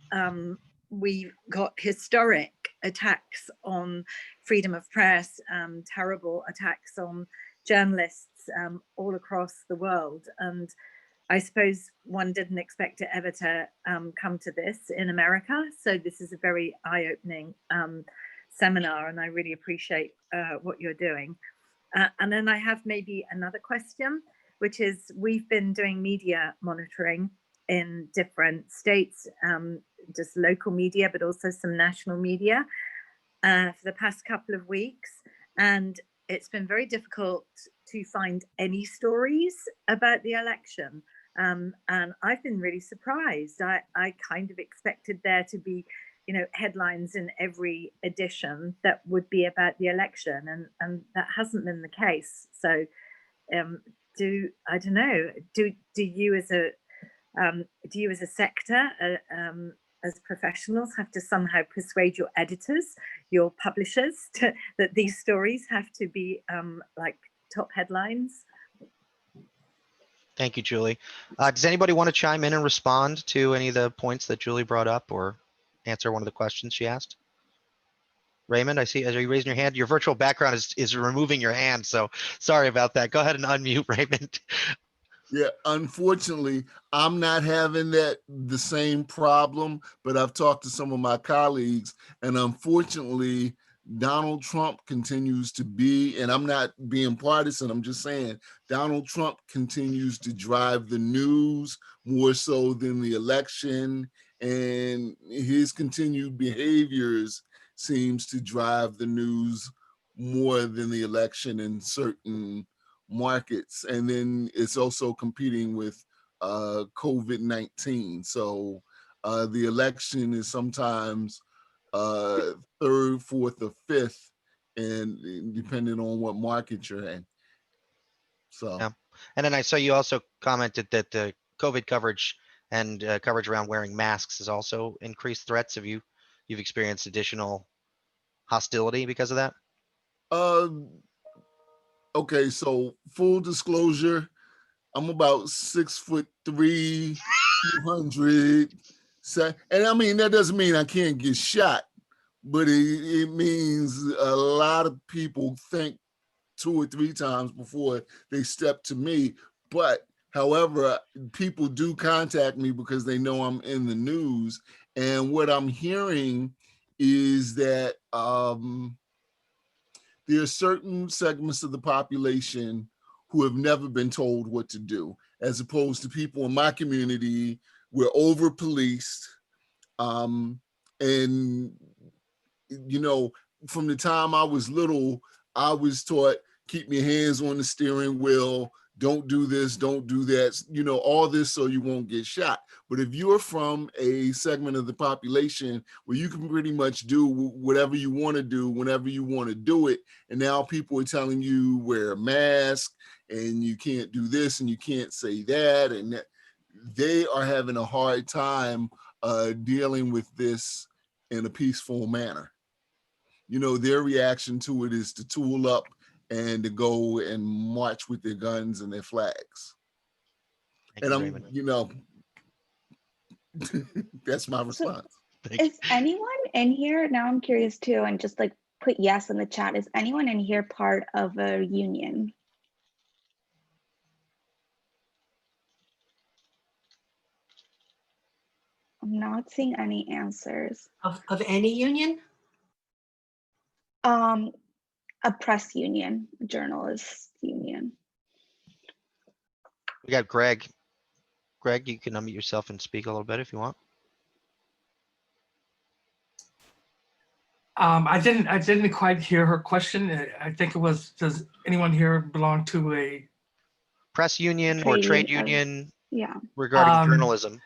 we've got historic attacks on freedom of press, terrible attacks on journalists all across the world. And I suppose one didn't expect it ever to come to this in America. So this is a very eye-opening seminar, and I really appreciate what you're doing. And then I have maybe another question, which is we've been doing media monitoring in different states, just local media, but also some national media for the past couple of weeks. And it's been very difficult to find any stories about the election. And I've been really surprised. I kind of expected there to be, you know, headlines in every edition that would be about the election, and that hasn't been the case. So do you as a sector as professionals have to somehow persuade your editors, your publishers, that these stories have to be like top headlines. Thank you, Julie. Does anybody want to chime in and respond to any of the points that Julie brought up or answer one of the questions she asked? Raymond, I see, are you raising your hand? Your virtual background is removing your hand, so sorry about that. Go ahead and unmute, Raymond. Yeah, unfortunately, I'm not having the same problem, but I've talked to some of my colleagues, and unfortunately, Donald Trump continues to be, and I'm not being partisan, I'm just saying, Donald Trump continues to drive the news more so than the election, and his continued behaviors seems to drive the news more than the election in certain markets. And then it's also competing with COVID-19. So the election is sometimes third, fourth, or fifth, and depending on what market you're in. So, yeah. And then I saw you also commented that the COVID coverage and coverage around wearing masks has also increased threats. Have you've experienced additional hostility because of that? Okay, so full disclosure, I'm about 6'3", 200. And I mean, that doesn't mean I can't get shot, but it means a lot of people think 2 or 3 times before they step to me. But however, people do contact me because they know I'm in the news. And what I'm hearing is that there are certain segments of the population who have never been told what to do, as opposed to people in my community. We're over policed. And, you know, from the time I was little, I was taught, keep your hands on the steering wheel, don't do this, don't do that, you know, all this so you won't get shot. But if you're from a segment of the population where you can pretty much do whatever you want to do, whenever you want to do it, and now people are telling you wear a mask and you can't do this and you can't say that, and that, they are having a hard time dealing with this in a peaceful manner. You know, their reaction to it is to tool up and to go and march with their guns and their flags. Thank And you, I'm, Raymond. you know, that's my response. Is anyone in here, now I'm curious too, and just like put yes in the chat, is anyone in here part of a union? I'm not seeing any answers. Of any union? A press union, a journalist union. We got Greg. Greg, you can unmute yourself and speak a little bit if you want. I didn't quite hear her question. I think it was, does anyone here belong to a Press union or trade union Yeah. regarding journalism?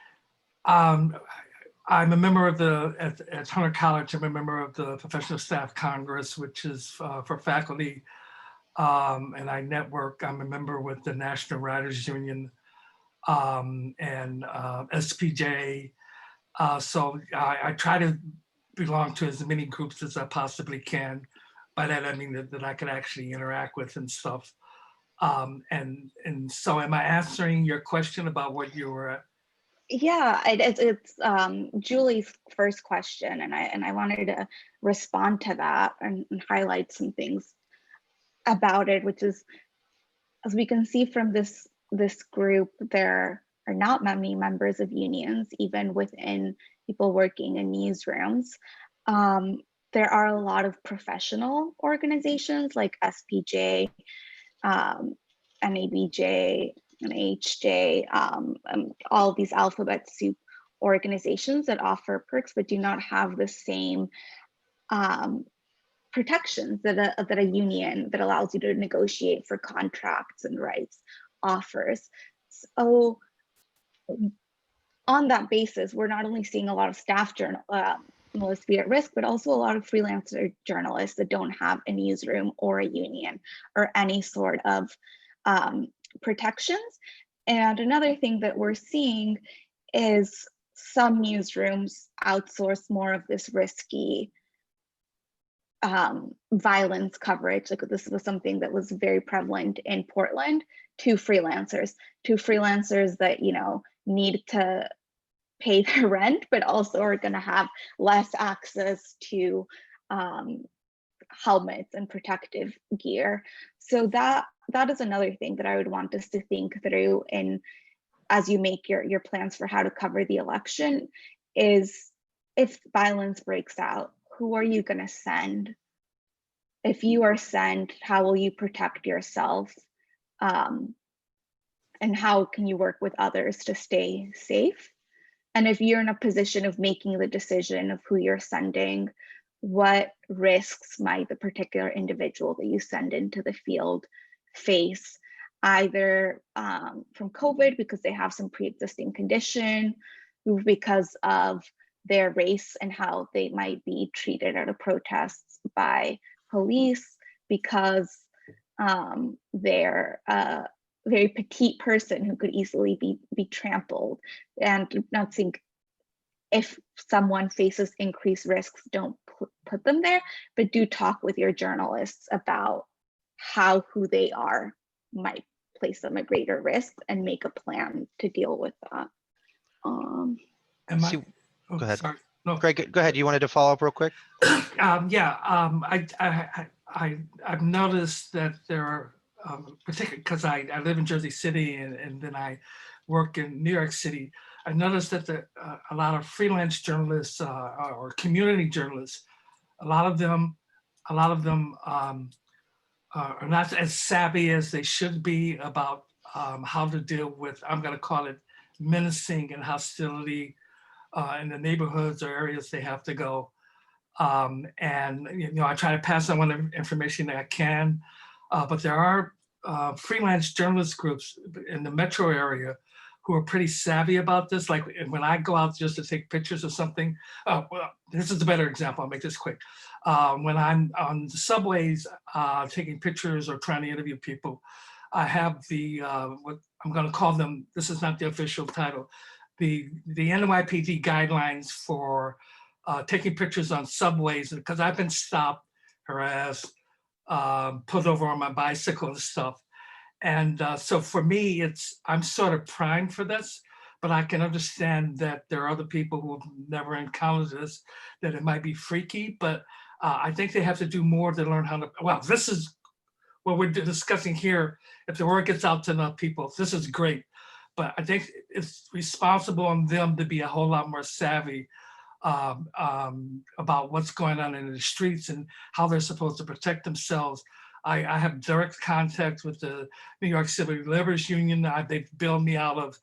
I'm a member of at Hunter College, I'm a member of the Professional Staff Congress, which is for faculty, and I network. I'm a member with the National Writers Union and SPJ. So I try to belong to as many groups as I possibly can. By that I mean that I can actually interact with and stuff. And so am I answering your question about what you were? Yeah, it's Julie's first question, and I wanted to respond to that and highlight some things about it, which is, as we can see from this group, there are not many members of unions, even within people working in newsrooms. There are a lot of professional organizations like SPJ, NABJ, and HJ, all of these alphabet soup organizations that offer perks but do not have the same protections that a union that allows you to negotiate for contracts and rights offers. So on that basis, we're not only seeing a lot of staff journalists be at risk, but also a lot of freelancer journalists that don't have a newsroom or a union or any sort of protections. And another thing that we're seeing is some newsrooms outsource more of this risky violence coverage. Like this was something that was very prevalent in Portland, to freelancers that, you know, need to pay their rent, but also are going to have less access to helmets and protective gear. So that is another thing that I would want us to think through in as you make your plans for how to cover the election, is if violence breaks out, who are you going to send? If you are sent, how will you protect yourself? And how can you work with others to stay safe? And if you're in a position of making the decision of who you're sending, what risks might the particular individual that you send into the field face, either from COVID because they have some pre-existing condition, because of their race and how they might be treated at a protest by police, because they're a very petite person who could easily be trampled. And not think if someone faces increased risks, don't put them there, but do talk with your journalists about how who they are might place them at greater risk and make a plan to deal with that. Go ahead. Sorry. No. Greg, go ahead. You wanted to follow up real quick? I've noticed that there are, particularly because I live in Jersey City and then I work in New York City, I noticed that a lot of freelance journalists or community journalists, a lot of them are not as savvy as they should be about how to deal with, I'm going to call it, menacing and hostility in the neighborhoods or areas they have to go. And you know, I try to pass on the information that I can, but there are freelance journalist groups in the metro area who are pretty savvy about this. Like when I go out just to take pictures of something, well, this is a better example, I'll make this quick. When I'm on the subways taking pictures or trying to interview people, I have the, what I'm gonna call them, this is not the official title, the NYPD guidelines for taking pictures on subways, because I've been stopped, harassed, pulled over on my bicycle and stuff. And so for me, I'm sort of primed for this, but I can understand that there are other people who have never encountered this, that it might be freaky, but I think they have to do more to learn how to, well, this is what we're discussing here. If the word gets out to enough people, this is great. But I think it's responsible on them to be a whole lot more savvy about what's going on in the streets and how they're supposed to protect themselves. I have direct contact with the New York Civil Liberties Union. They've bailed me out of,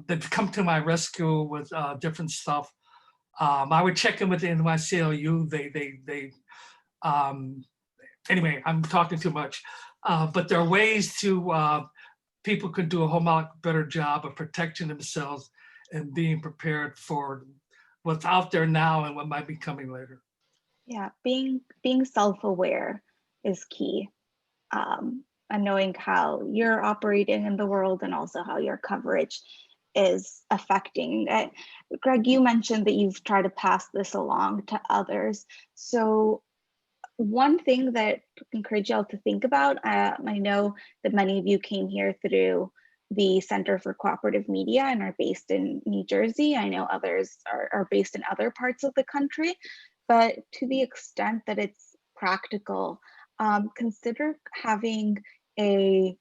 they've come to my rescue with different stuff. I would check in with the NYCLU. Anyway, I'm talking too much, but there are ways to, people could do a whole lot better job of protecting themselves and being prepared for what's out there now and what might be coming later. Yeah, being self-aware is key. And knowing how you're operating in the world and also how your coverage is affecting it. Greg, you mentioned that you've tried to pass this along to others. So one thing that I encourage y'all to think about, I know that many of you came here through the Center for Cooperative Media and are based in New Jersey. I know others are based in other parts of the country, but to the extent that it's practical, consider having a,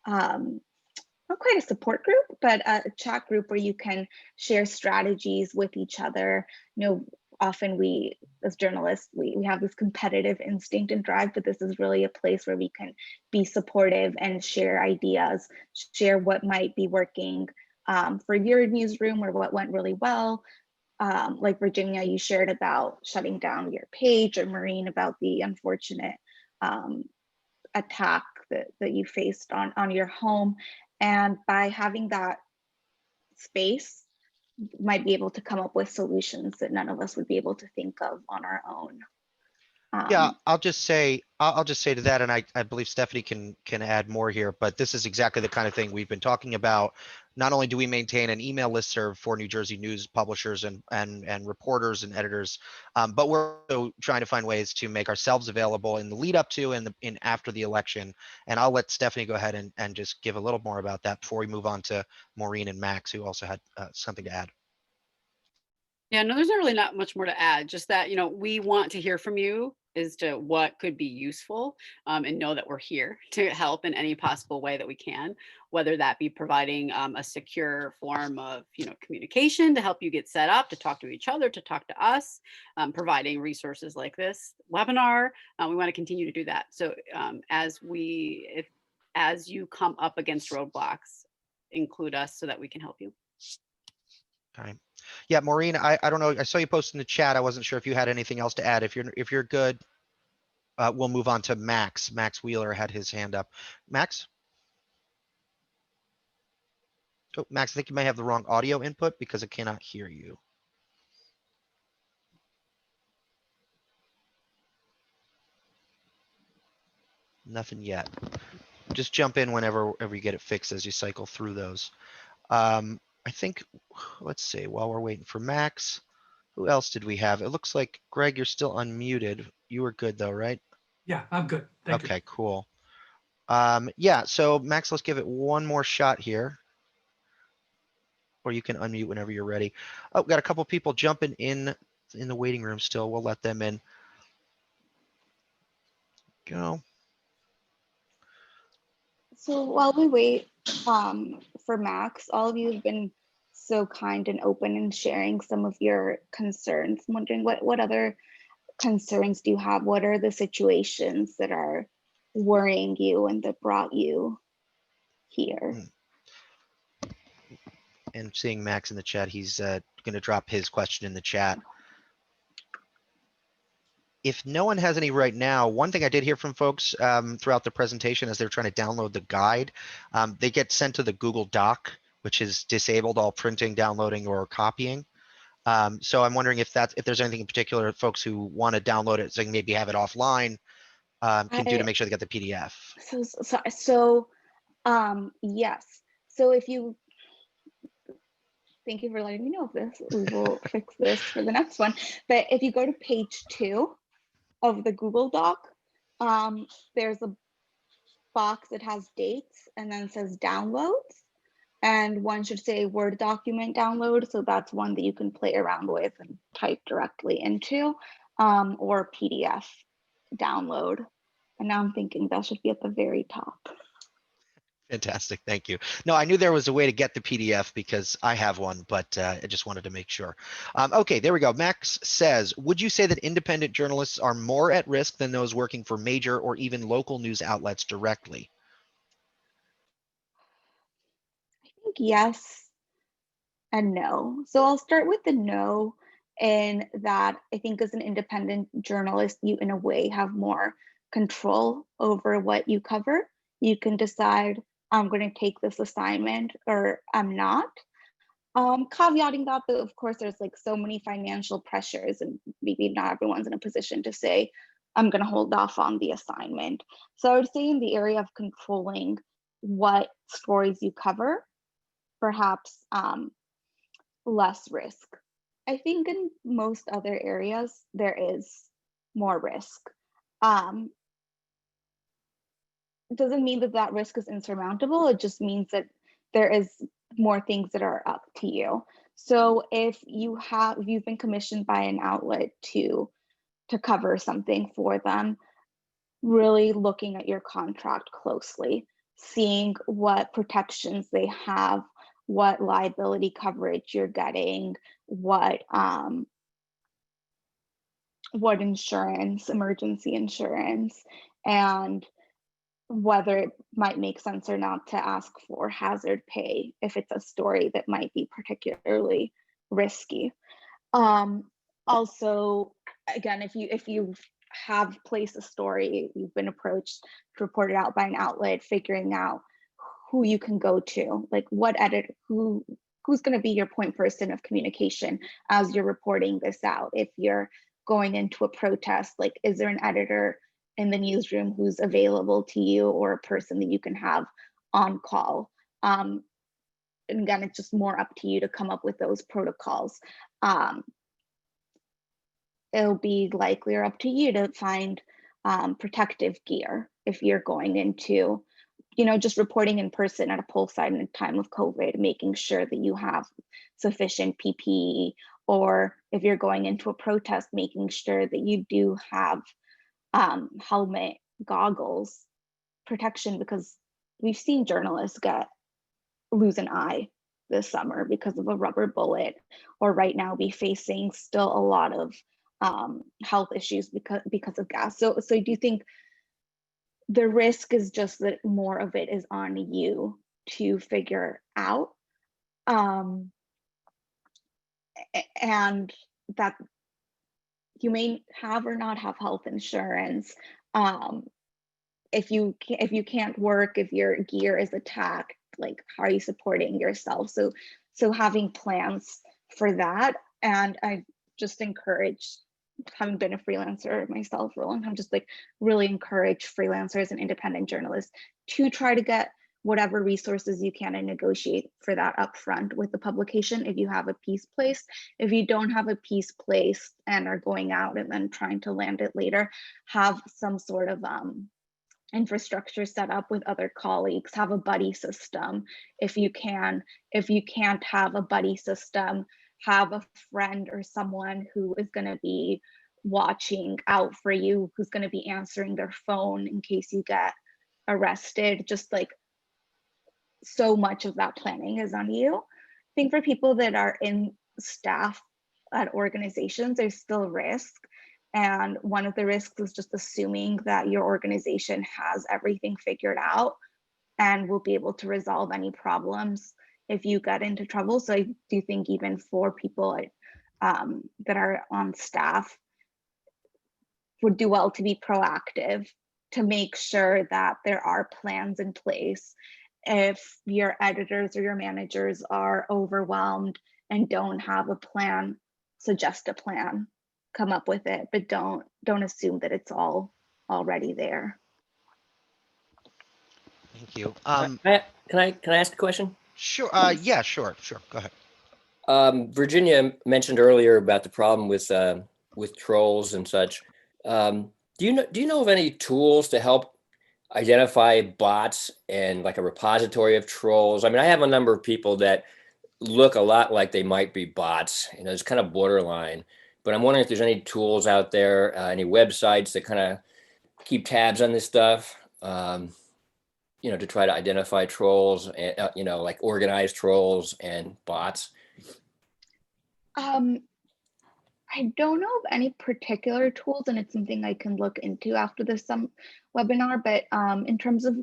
not quite a support group, but a chat group where you can share strategies with each other. You know, often we, as journalists, we have this competitive instinct and drive, but this is really a place where we can be supportive and share ideas, share what might be working for your newsroom or what went really well. Like Virginia, you shared about shutting down your page, or Maureen about the unfortunate attack that you faced on your home. And by having that space, might be able to come up with solutions that none of us would be able to think of on our own. Yeah, Um, I'll just say to that, and I believe Stephanie can add more here, but this is exactly the kind of thing we've been talking about. Not only do we maintain an email listserv for New Jersey news publishers and reporters and editors, but we're also trying to find ways to make ourselves available in the lead up to and in after the election. And I'll let Stephanie go ahead and just give a little more about that before we move on to Maureen and Max, who also had something to add. Yeah, no, there's not really not much more to add. Just that, we want to hear from you as to what could be useful, and know that we're here to help in any possible way that we can, whether that be providing a secure form of, communication to help you get set up, to talk to each other, to talk to us, providing resources like this webinar. We want to continue to do that. So as you come up against roadblocks, include us so that we can help you. All right. Yeah, Maureen, I don't know. I saw you post in the chat. I wasn't sure if you had anything else to add. If you're good, we'll move on to Max. Max Wheeler had his hand up. Max? Oh, Max, I think you may have the wrong audio input because I cannot hear you. Nothing yet. Just jump in whenever you get it fixed as you cycle through those. I think, let's see, while we're waiting for Max, who else did we have? It looks like, Greg, you're still unmuted. You were good though, right? Yeah, I'm good. Thank you. Okay, cool. Yeah, so Max, let's give it one more shot here. Or you can unmute whenever you're ready. Oh, got a couple people jumping in the waiting room still. We'll let them in. Go. so while we wait for Max, all of you have been so kind and open in sharing some of your concerns. I'm wondering what other concerns do you have? What are the situations that are worrying you and that brought you here? And seeing Max in the chat, he's going to drop his question in the chat. If no one has any right now, one thing I did hear from folks throughout the presentation as they're trying to download the guide, they get sent to the Google Doc, which is disabled all printing, downloading, or copying. So I'm wondering if there's anything in particular folks who want to download it, so maybe have it offline, can do to make sure they get the PDF. Yes. So if you, thank you for letting me know this. We will fix this for the next one. But if you go to page 2 of the Google Doc, there's a box that has dates and then says downloads. And one should say Word document download. So that's one that you can play around with and type directly into, or PDF download. And now I'm thinking that should be at the very top. Fantastic, thank you. No, I knew there was a way to get the PDF because I have one, but I just wanted to make sure. Okay, there we go. Max says, would you say that independent journalists are more at risk than those working for major or even local news outlets directly? I think yes and no. So I'll start with the no, in that I think as an independent journalist, you in a way have more control over what you cover. You can decide, I'm going to take this assignment or I'm not. Caveating that, though, of course, there's like so many financial pressures, and maybe not everyone's in a position to say, I'm going to hold off on the assignment. So I would say in the area of controlling what stories you cover, perhaps less risk. I think in most other areas, there is more risk. It doesn't mean that that risk is insurmountable. It just means that there is more things that are up to you. So if you've been commissioned by an outlet to cover something for them, really looking at your contract closely, seeing what protections they have, what liability coverage you're getting, what insurance, emergency insurance, and whether it might make sense or not to ask for hazard pay if it's a story that might be particularly risky. Also, again, if you have placed a story, you've been approached to report it out by an outlet, figuring out who you can go to, like who's going to be your point person of communication as you're reporting this out. If you're going into a protest, like, is there an editor in the newsroom who's available to you, or a person that you can have on call? And again, it's just more up to you to come up with those protocols. It'll be likely or up to you to find protective gear if you're going into, just reporting in person at a poll site in a time of COVID, making sure that you have sufficient PPE, or if you're going into a protest, making sure that you do have helmet, goggles, protection, because we've seen journalists lose an eye this summer because of a rubber bullet, or right now be facing still a lot of health issues because of gas. So I do think the risk is just that more of it is on you to figure out, and that you may have or not have health insurance. If you can't work, if your gear is attacked, like, how are you supporting yourself? So having plans for that. And I just encourage, having been a freelancer myself for a long time, just like really encourage freelancers and independent journalists to try to get whatever resources you can and negotiate for that upfront with the publication if you have a piece placed. If you don't have a piece placed and are going out and then trying to land it later, have some sort of infrastructure set up with other colleagues, have a buddy system if you can. If you can't have a buddy system, have a friend or someone who is going to be watching out for you, who's going to be answering their phone in case you get arrested. Just like, so much of that planning is on you. I think for people that are in staff at organizations, there's still risk. And one of the risks is just assuming that your organization has everything figured out and will be able to resolve any problems if you get into trouble. So I do think even for people that are on staff, would do well to be proactive, to make sure that there are plans in place. If your editors or your managers are overwhelmed and don't have a plan, suggest a plan, come up with it, but don't assume that it's all already there. Thank you. Can I ask a question? Sure. Yeah, sure. Go ahead. Virginia mentioned earlier about the problem with trolls and such. Do you know of any tools to help identify bots and like a repository of trolls? I mean, I have a number of people that look a lot like they might be bots. It's kind of borderline. But I'm wondering if there's any tools out there, any websites that kind of keep tabs on this stuff. To try to identify trolls and, like organized trolls and bots? I don't know of any particular tools, and it's something I can look into after this webinar, but in terms of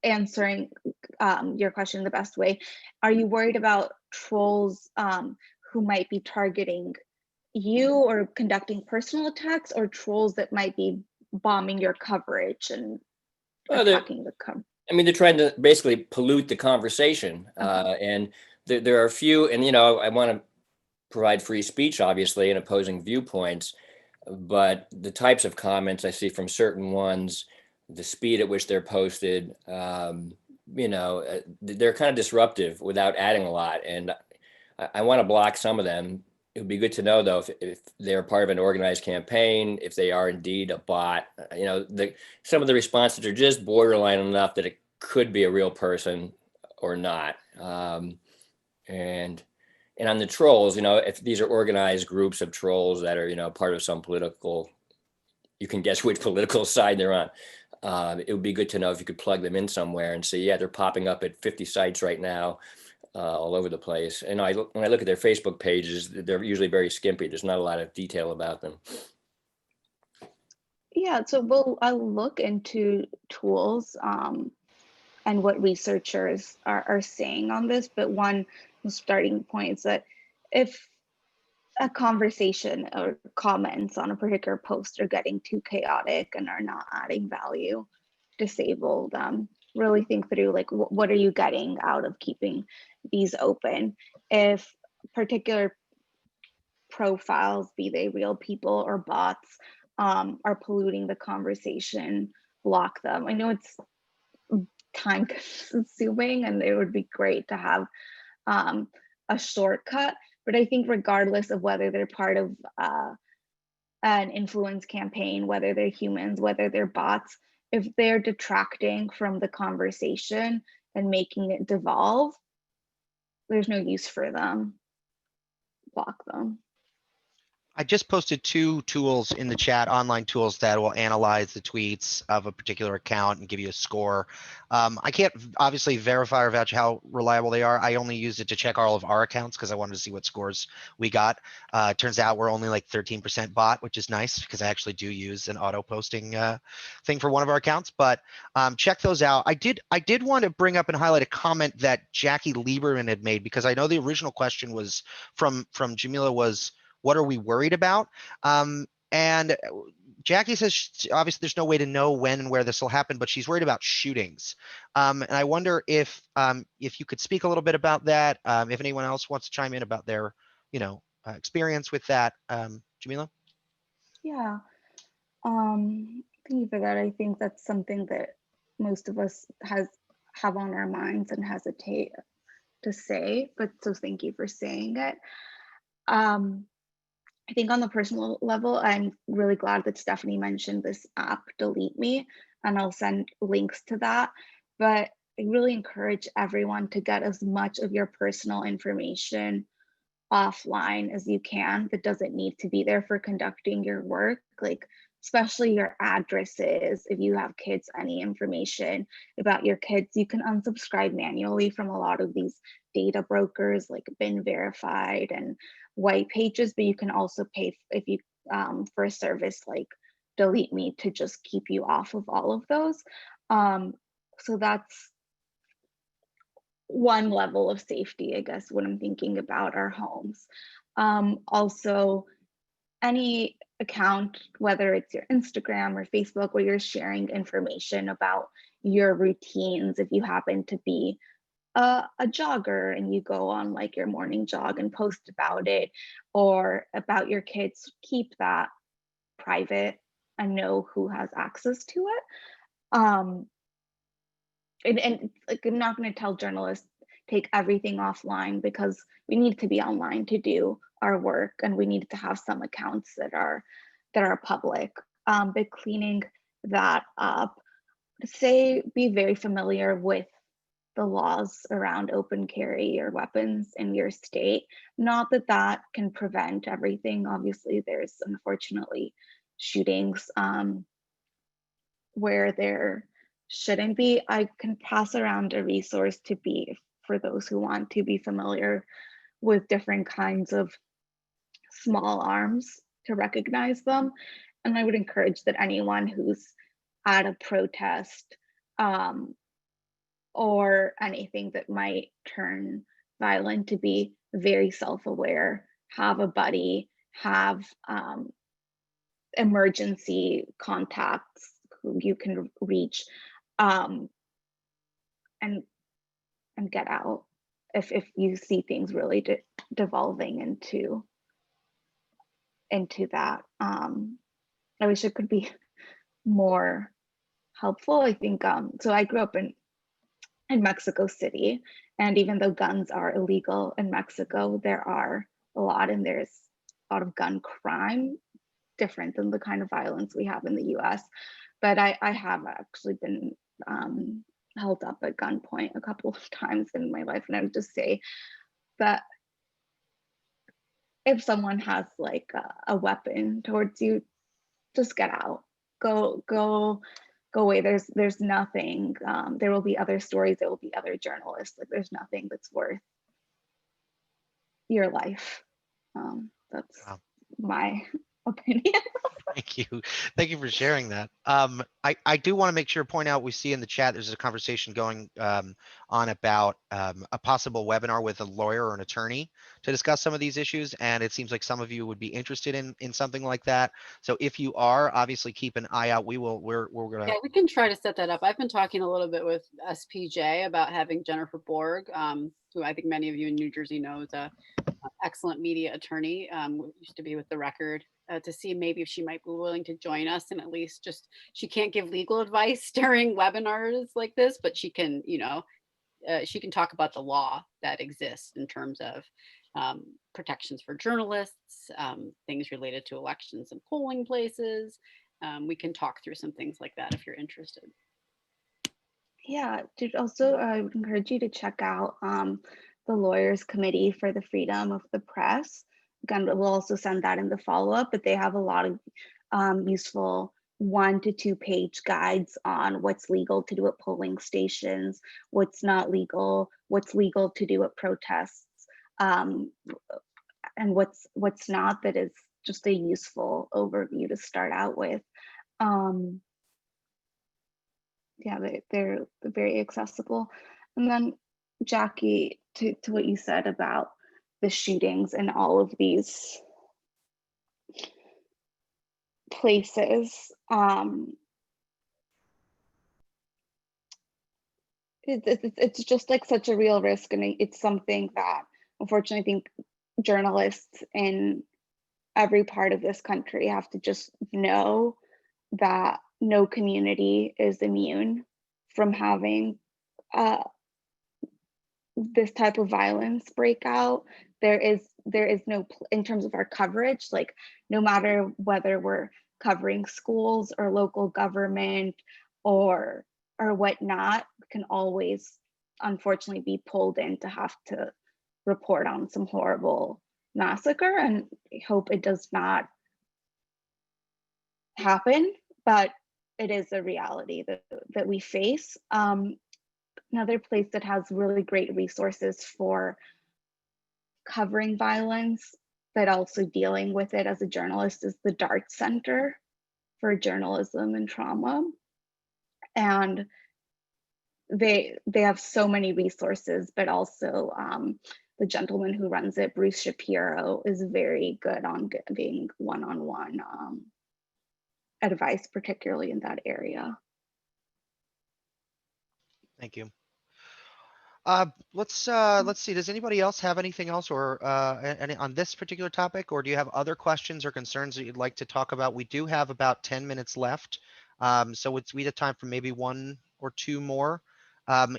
answering your question the best way, are you worried about trolls who might be targeting you or conducting personal attacks, or trolls that might be bombing your coverage and attacking the coverage? I mean, they're trying to basically pollute the conversation. And there are a few, and I want to provide free speech, obviously, and opposing viewpoints, but the types of comments I see from certain ones, the speed at which they're posted, they're kind of disruptive without adding a lot. And I want to block some of them. It would be good to know, though, if they're part of an organized campaign, if they are indeed a bot. Some of the responses are just borderline enough that it could be a real person or not. And on the trolls, if these are organized groups of trolls that are, part of some political, you can guess which political side they're on. It would be good to know if you could plug them in somewhere and say, yeah, they're popping up at 50 sites right now. All over the place. And when I look at their Facebook pages, they're usually very skimpy. There's not a lot of detail about them. Yeah, so I'll look into tools and what researchers are saying on this. But one starting point is that if a conversation or comments on a particular post are getting too chaotic and are not adding value, disable them. Really think through, like, what are you getting out of keeping these open? If particular profiles, be they real people or bots, are polluting the conversation, block them. I know it's time consuming and it would be great to have a shortcut, but I think regardless of whether they're part of an influence campaign, whether they're humans, whether they're bots, if they're detracting from the conversation and making it devolve, there's no use for them. Block them. I just posted 2 tools in the chat, online tools that will analyze the tweets of a particular account and give you a score. I can't obviously verify or vouch how reliable they are. I only used it to check all of our accounts because I wanted to see what scores we got. It turns out we're only like 13% bot, which is nice because I actually do use an auto posting thing for one of our accounts, but check those out. I did want to bring up and highlight a comment that Jackie Lieberman had made, because I know the original question was from Jamila was, what are we worried about? And Jackie says, obviously there's no way to know when and where this will happen, but she's worried about shootings. And I wonder if you could speak a little bit about that. If anyone else wants to chime in about their, experience with that. Jamila? Yeah, thank you for that. I think that's something that most of us have on our minds and hesitate to say, but so thank you for saying it. I think on the personal level, I'm really glad that Stephanie mentioned this app, Delete Me, and I'll send links to that. But I really encourage everyone to get as much of your personal information offline as you can that doesn't need to be there for conducting your work, like especially your addresses. If you have kids, any information about your kids, you can unsubscribe manually from a lot of these data brokers like Been Verified and White Pages, but you can also pay if you for a service like Delete Me to just keep you off of all of those. So that's one level of safety, I guess, when I'm thinking about our homes. Also, any account, whether it's your Instagram or Facebook, where you're sharing information about your routines, if you happen to be a jogger and you go on like your morning jog and post about it or about your kids, keep that private and know who has access to it. And like, I'm not going to tell journalists take everything offline, because we need to be online to do our work and we need to have some accounts that are public. But cleaning that up, be very familiar with the laws around open carry or weapons in your state. Not that that can prevent everything. Obviously, there's unfortunately shootings where there shouldn't be. I can pass around a resource to be for those who want to be familiar with different kinds of small arms to recognize them. And I would encourage that anyone who's at a protest or anything that might turn violent to be very self-aware, have a buddy, have emergency contacts who you can reach, and get out if you see things really devolving into that. I wish it could be more helpful. I think so I grew up in Mexico City, and even though guns are illegal in Mexico, there are a lot, and there's a lot of gun crime, different than the kind of violence we have in the US. But I have actually been held up at gunpoint a couple of times in my life, and I would just say that if someone has like a weapon towards you, just get out, go away. There's nothing. There will be other stories. There will be other journalists. Like, there's nothing that's worth your life. That's Wow. my opinion. Thank you. Thank you for sharing that. I do want to make sure point out we see in the chat there's a conversation going on about a possible webinar with a lawyer or an attorney to discuss some of these issues, and it seems like some of you would be interested in something like that. So if you are, obviously keep an eye out. We're gonna. Yeah, we can try to set that up. I've been talking a little bit with SPJ about having Jennifer Borg, who I think many of you in New Jersey know is a excellent media attorney, used to be with The Record, to see maybe if she might be willing to join us, and at least just, she can't give legal advice during webinars like this, but she can, she can talk about the law that exists in terms of protections for journalists, things related to elections and polling places. We can talk through some things like that if you're interested. Yeah, also, I would encourage you to check out the Lawyers Committee for the Freedom of the Press. Again, we'll also send that in the follow-up, but they have a lot of useful 1 to 2 page guides on what's legal to do at polling stations, what's not legal, what's legal to do at protests, and what's not, that is just a useful overview to start out with. Yeah, they're very accessible. And then Jackie, to what you said about the shootings in all of these places, it's just like such a real risk, and it's something that unfortunately I think journalists in every part of this country have to just know that no community is immune from having this type of violence break out. There is no, in terms of our coverage, like no matter whether we're covering schools or local government or whatnot, can always unfortunately be pulled in to have to report on some horrible massacre, and I hope it does not happen, but it is a reality that we face. Another place that has really great resources for covering violence, but also dealing with it as a journalist, is the DART Center for Journalism and Trauma. And they have so many resources, but also the gentleman who runs it, Bruce Shapiro, is very good on giving one-on-one advice, particularly in that area. Thank you. Let's see. Does anybody else have anything else or any on this particular topic, or do you have other questions or concerns that you'd like to talk about? We do have about 10 minutes left, so we have time for maybe 1 or 2 more.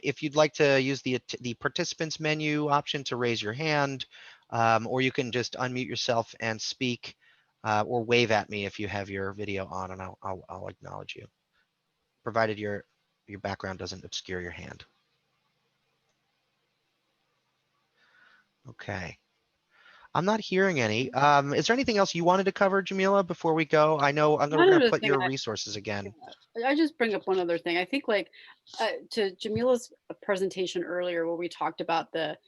If you'd like to use the participants menu option to raise your hand, or you can just unmute yourself and speak, or wave at me if you have your video on, and I'll acknowledge you, provided your background doesn't obscure your hand. Okay. I'm not hearing any. Is there anything else you wanted to cover, Jamila, before we go? I know we're going to put your resources again. I just bring up one other thing. I think, like, to Jamila's presentation earlier, where we talked about the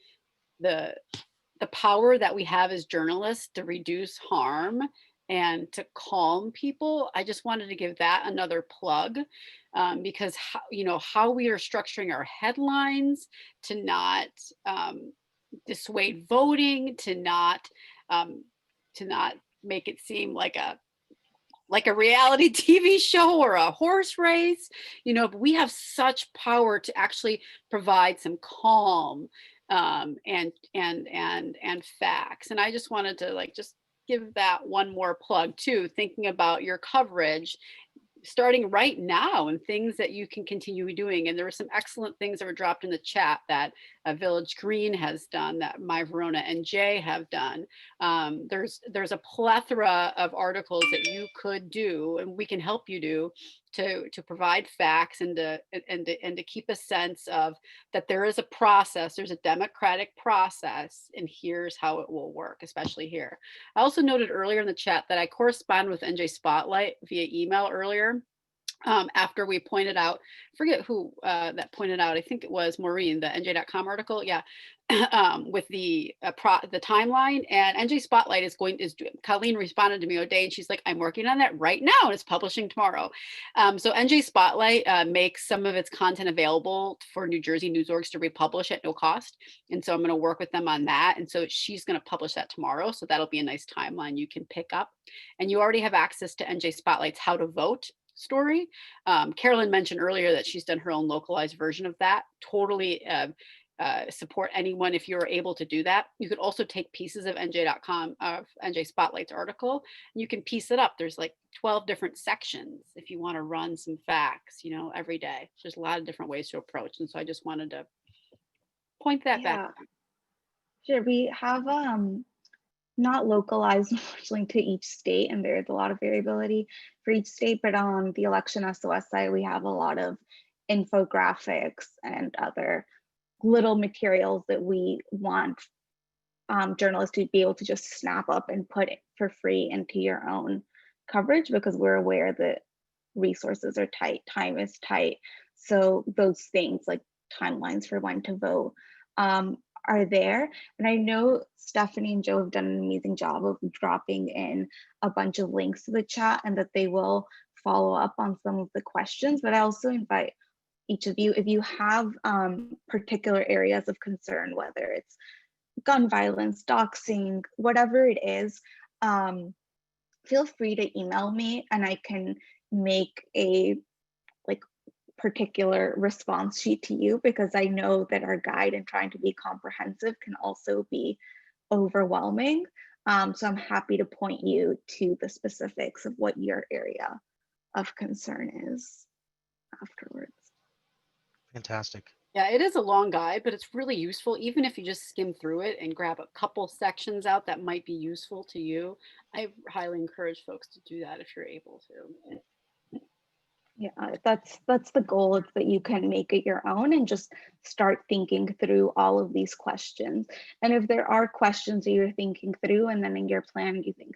power that we have as journalists to reduce harm and to calm people. I just wanted to give that another plug, because how we are structuring our headlines to not dissuade voting, to not make it seem like a reality TV show or a horse race, but we have such power to actually provide some calm and facts. And I just wanted to just give that one more plug too, thinking about your coverage starting right now and things that you can continue doing. And there were some excellent things that were dropped in the chat that Village Green has done, that My Verona and Jay have done. There's a plethora of articles that you could do, and we can help you do, to provide facts and to keep a sense of that there is a process, there's a democratic process, and here's how it will work, especially here. I also noted earlier in the chat that I correspond with NJ Spotlight via email earlier. after we pointed out, forget who that pointed out, I think it was Maureen, the NJ.com article, yeah, with the timeline, and NJ Spotlight Colleen responded to me today, and she's like, I'm working on that right now, and it's publishing tomorrow. So NJ Spotlight makes some of its content available for New Jersey news orgs to republish at no cost, and so I'm going to work with them on that, and so she's going to publish that tomorrow, so that'll be a nice timeline you can pick up, and you already have access to NJ Spotlight's How to Vote story. Carolyn mentioned earlier that she's done her own localized version of that. Totally support anyone if you're able to do that. You could also take pieces of NJ.com, of NJ Spotlight's article, and you can piece it up. There's like 12 different sections if you want to run some facts, every day. There's a lot of different ways to approach. And so I just wanted to point that back. Sure. We have not localized unfortunately to each state, and there's a lot of variability for each state, but on the Election SOS side, we have a lot of infographics and other little materials that we want journalists to be able to just snap up and put it for free into your own coverage, because we're aware that resources are tight, time is tight. So those things like timelines for when to vote are there. And I know Stephanie and Joe have done an amazing job of dropping in a bunch of links to the chat, and that they will follow up on some of the questions. But I also invite each of you, if you have particular areas of concern, whether it's gun violence, doxing, whatever it is, feel free to email me, and I can make a particular response sheet to you, because I know that our guide and trying to be comprehensive can also be overwhelming. So I'm happy to point you to the specifics of what your area of concern is afterwards. Fantastic. Yeah, it is a long guide, but it's really useful. Even if you just skim through it and grab a couple sections out that might be useful to you, I highly encourage folks to do that if you're able to. Yeah, that's the goal, is that you can make it your own and just start thinking through all of these questions. And if there are questions that you're thinking through, and then in your plan you think,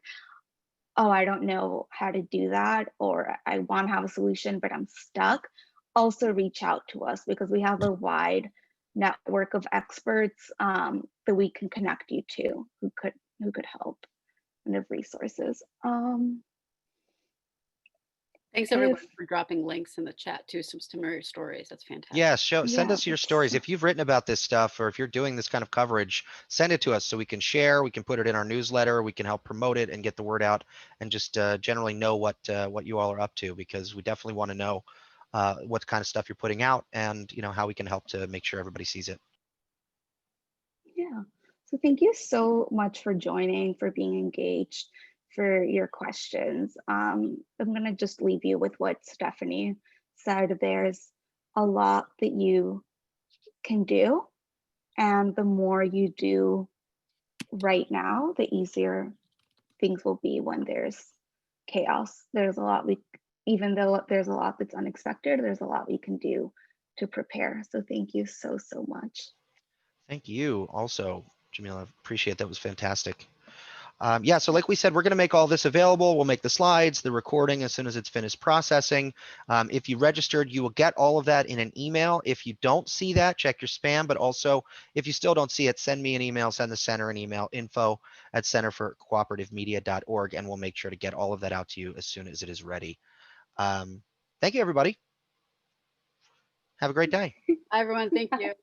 oh, I don't know how to do that, or I want to have a solution, but I'm stuck, also reach out to us, because we have a wide network of experts that we can connect you to who could help, and of resources. Thanks everyone for dropping links in the chat too, some similar stories. That's fantastic. Yeah, send us your stories. If you've written about this stuff, or if you're doing this kind of coverage, send it to us so we can share, we can put it in our newsletter, we can help promote it and get the word out, and just generally know what you all are up to, because we definitely want to know what kind of stuff you're putting out, and how we can help to make sure everybody sees it. Yeah, so thank you so much for joining, for being engaged, for your questions. I'm going to just leave you with what Stephanie said. There's a lot that you can do, and the more you do right now, the easier things will be when there's chaos. There's a lot even though there's a lot that's unexpected, there's a lot we can do to prepare. So thank you so much. Thank you also, Jamila. Appreciate that. Was fantastic. Yeah, so like we said, we're going to make all this available. We'll make the slides, the recording, as soon as it's finished processing. If you registered, you will get all of that in an email. If you don't see that, check your spam. But also, if you still don't see it, send me an email, send the center an email, info@centerforcooperativemedia.org, and we'll make sure to get all of that out to you as soon as it is ready. Thank you, everybody. Have a great day. Hi, everyone. Thank you.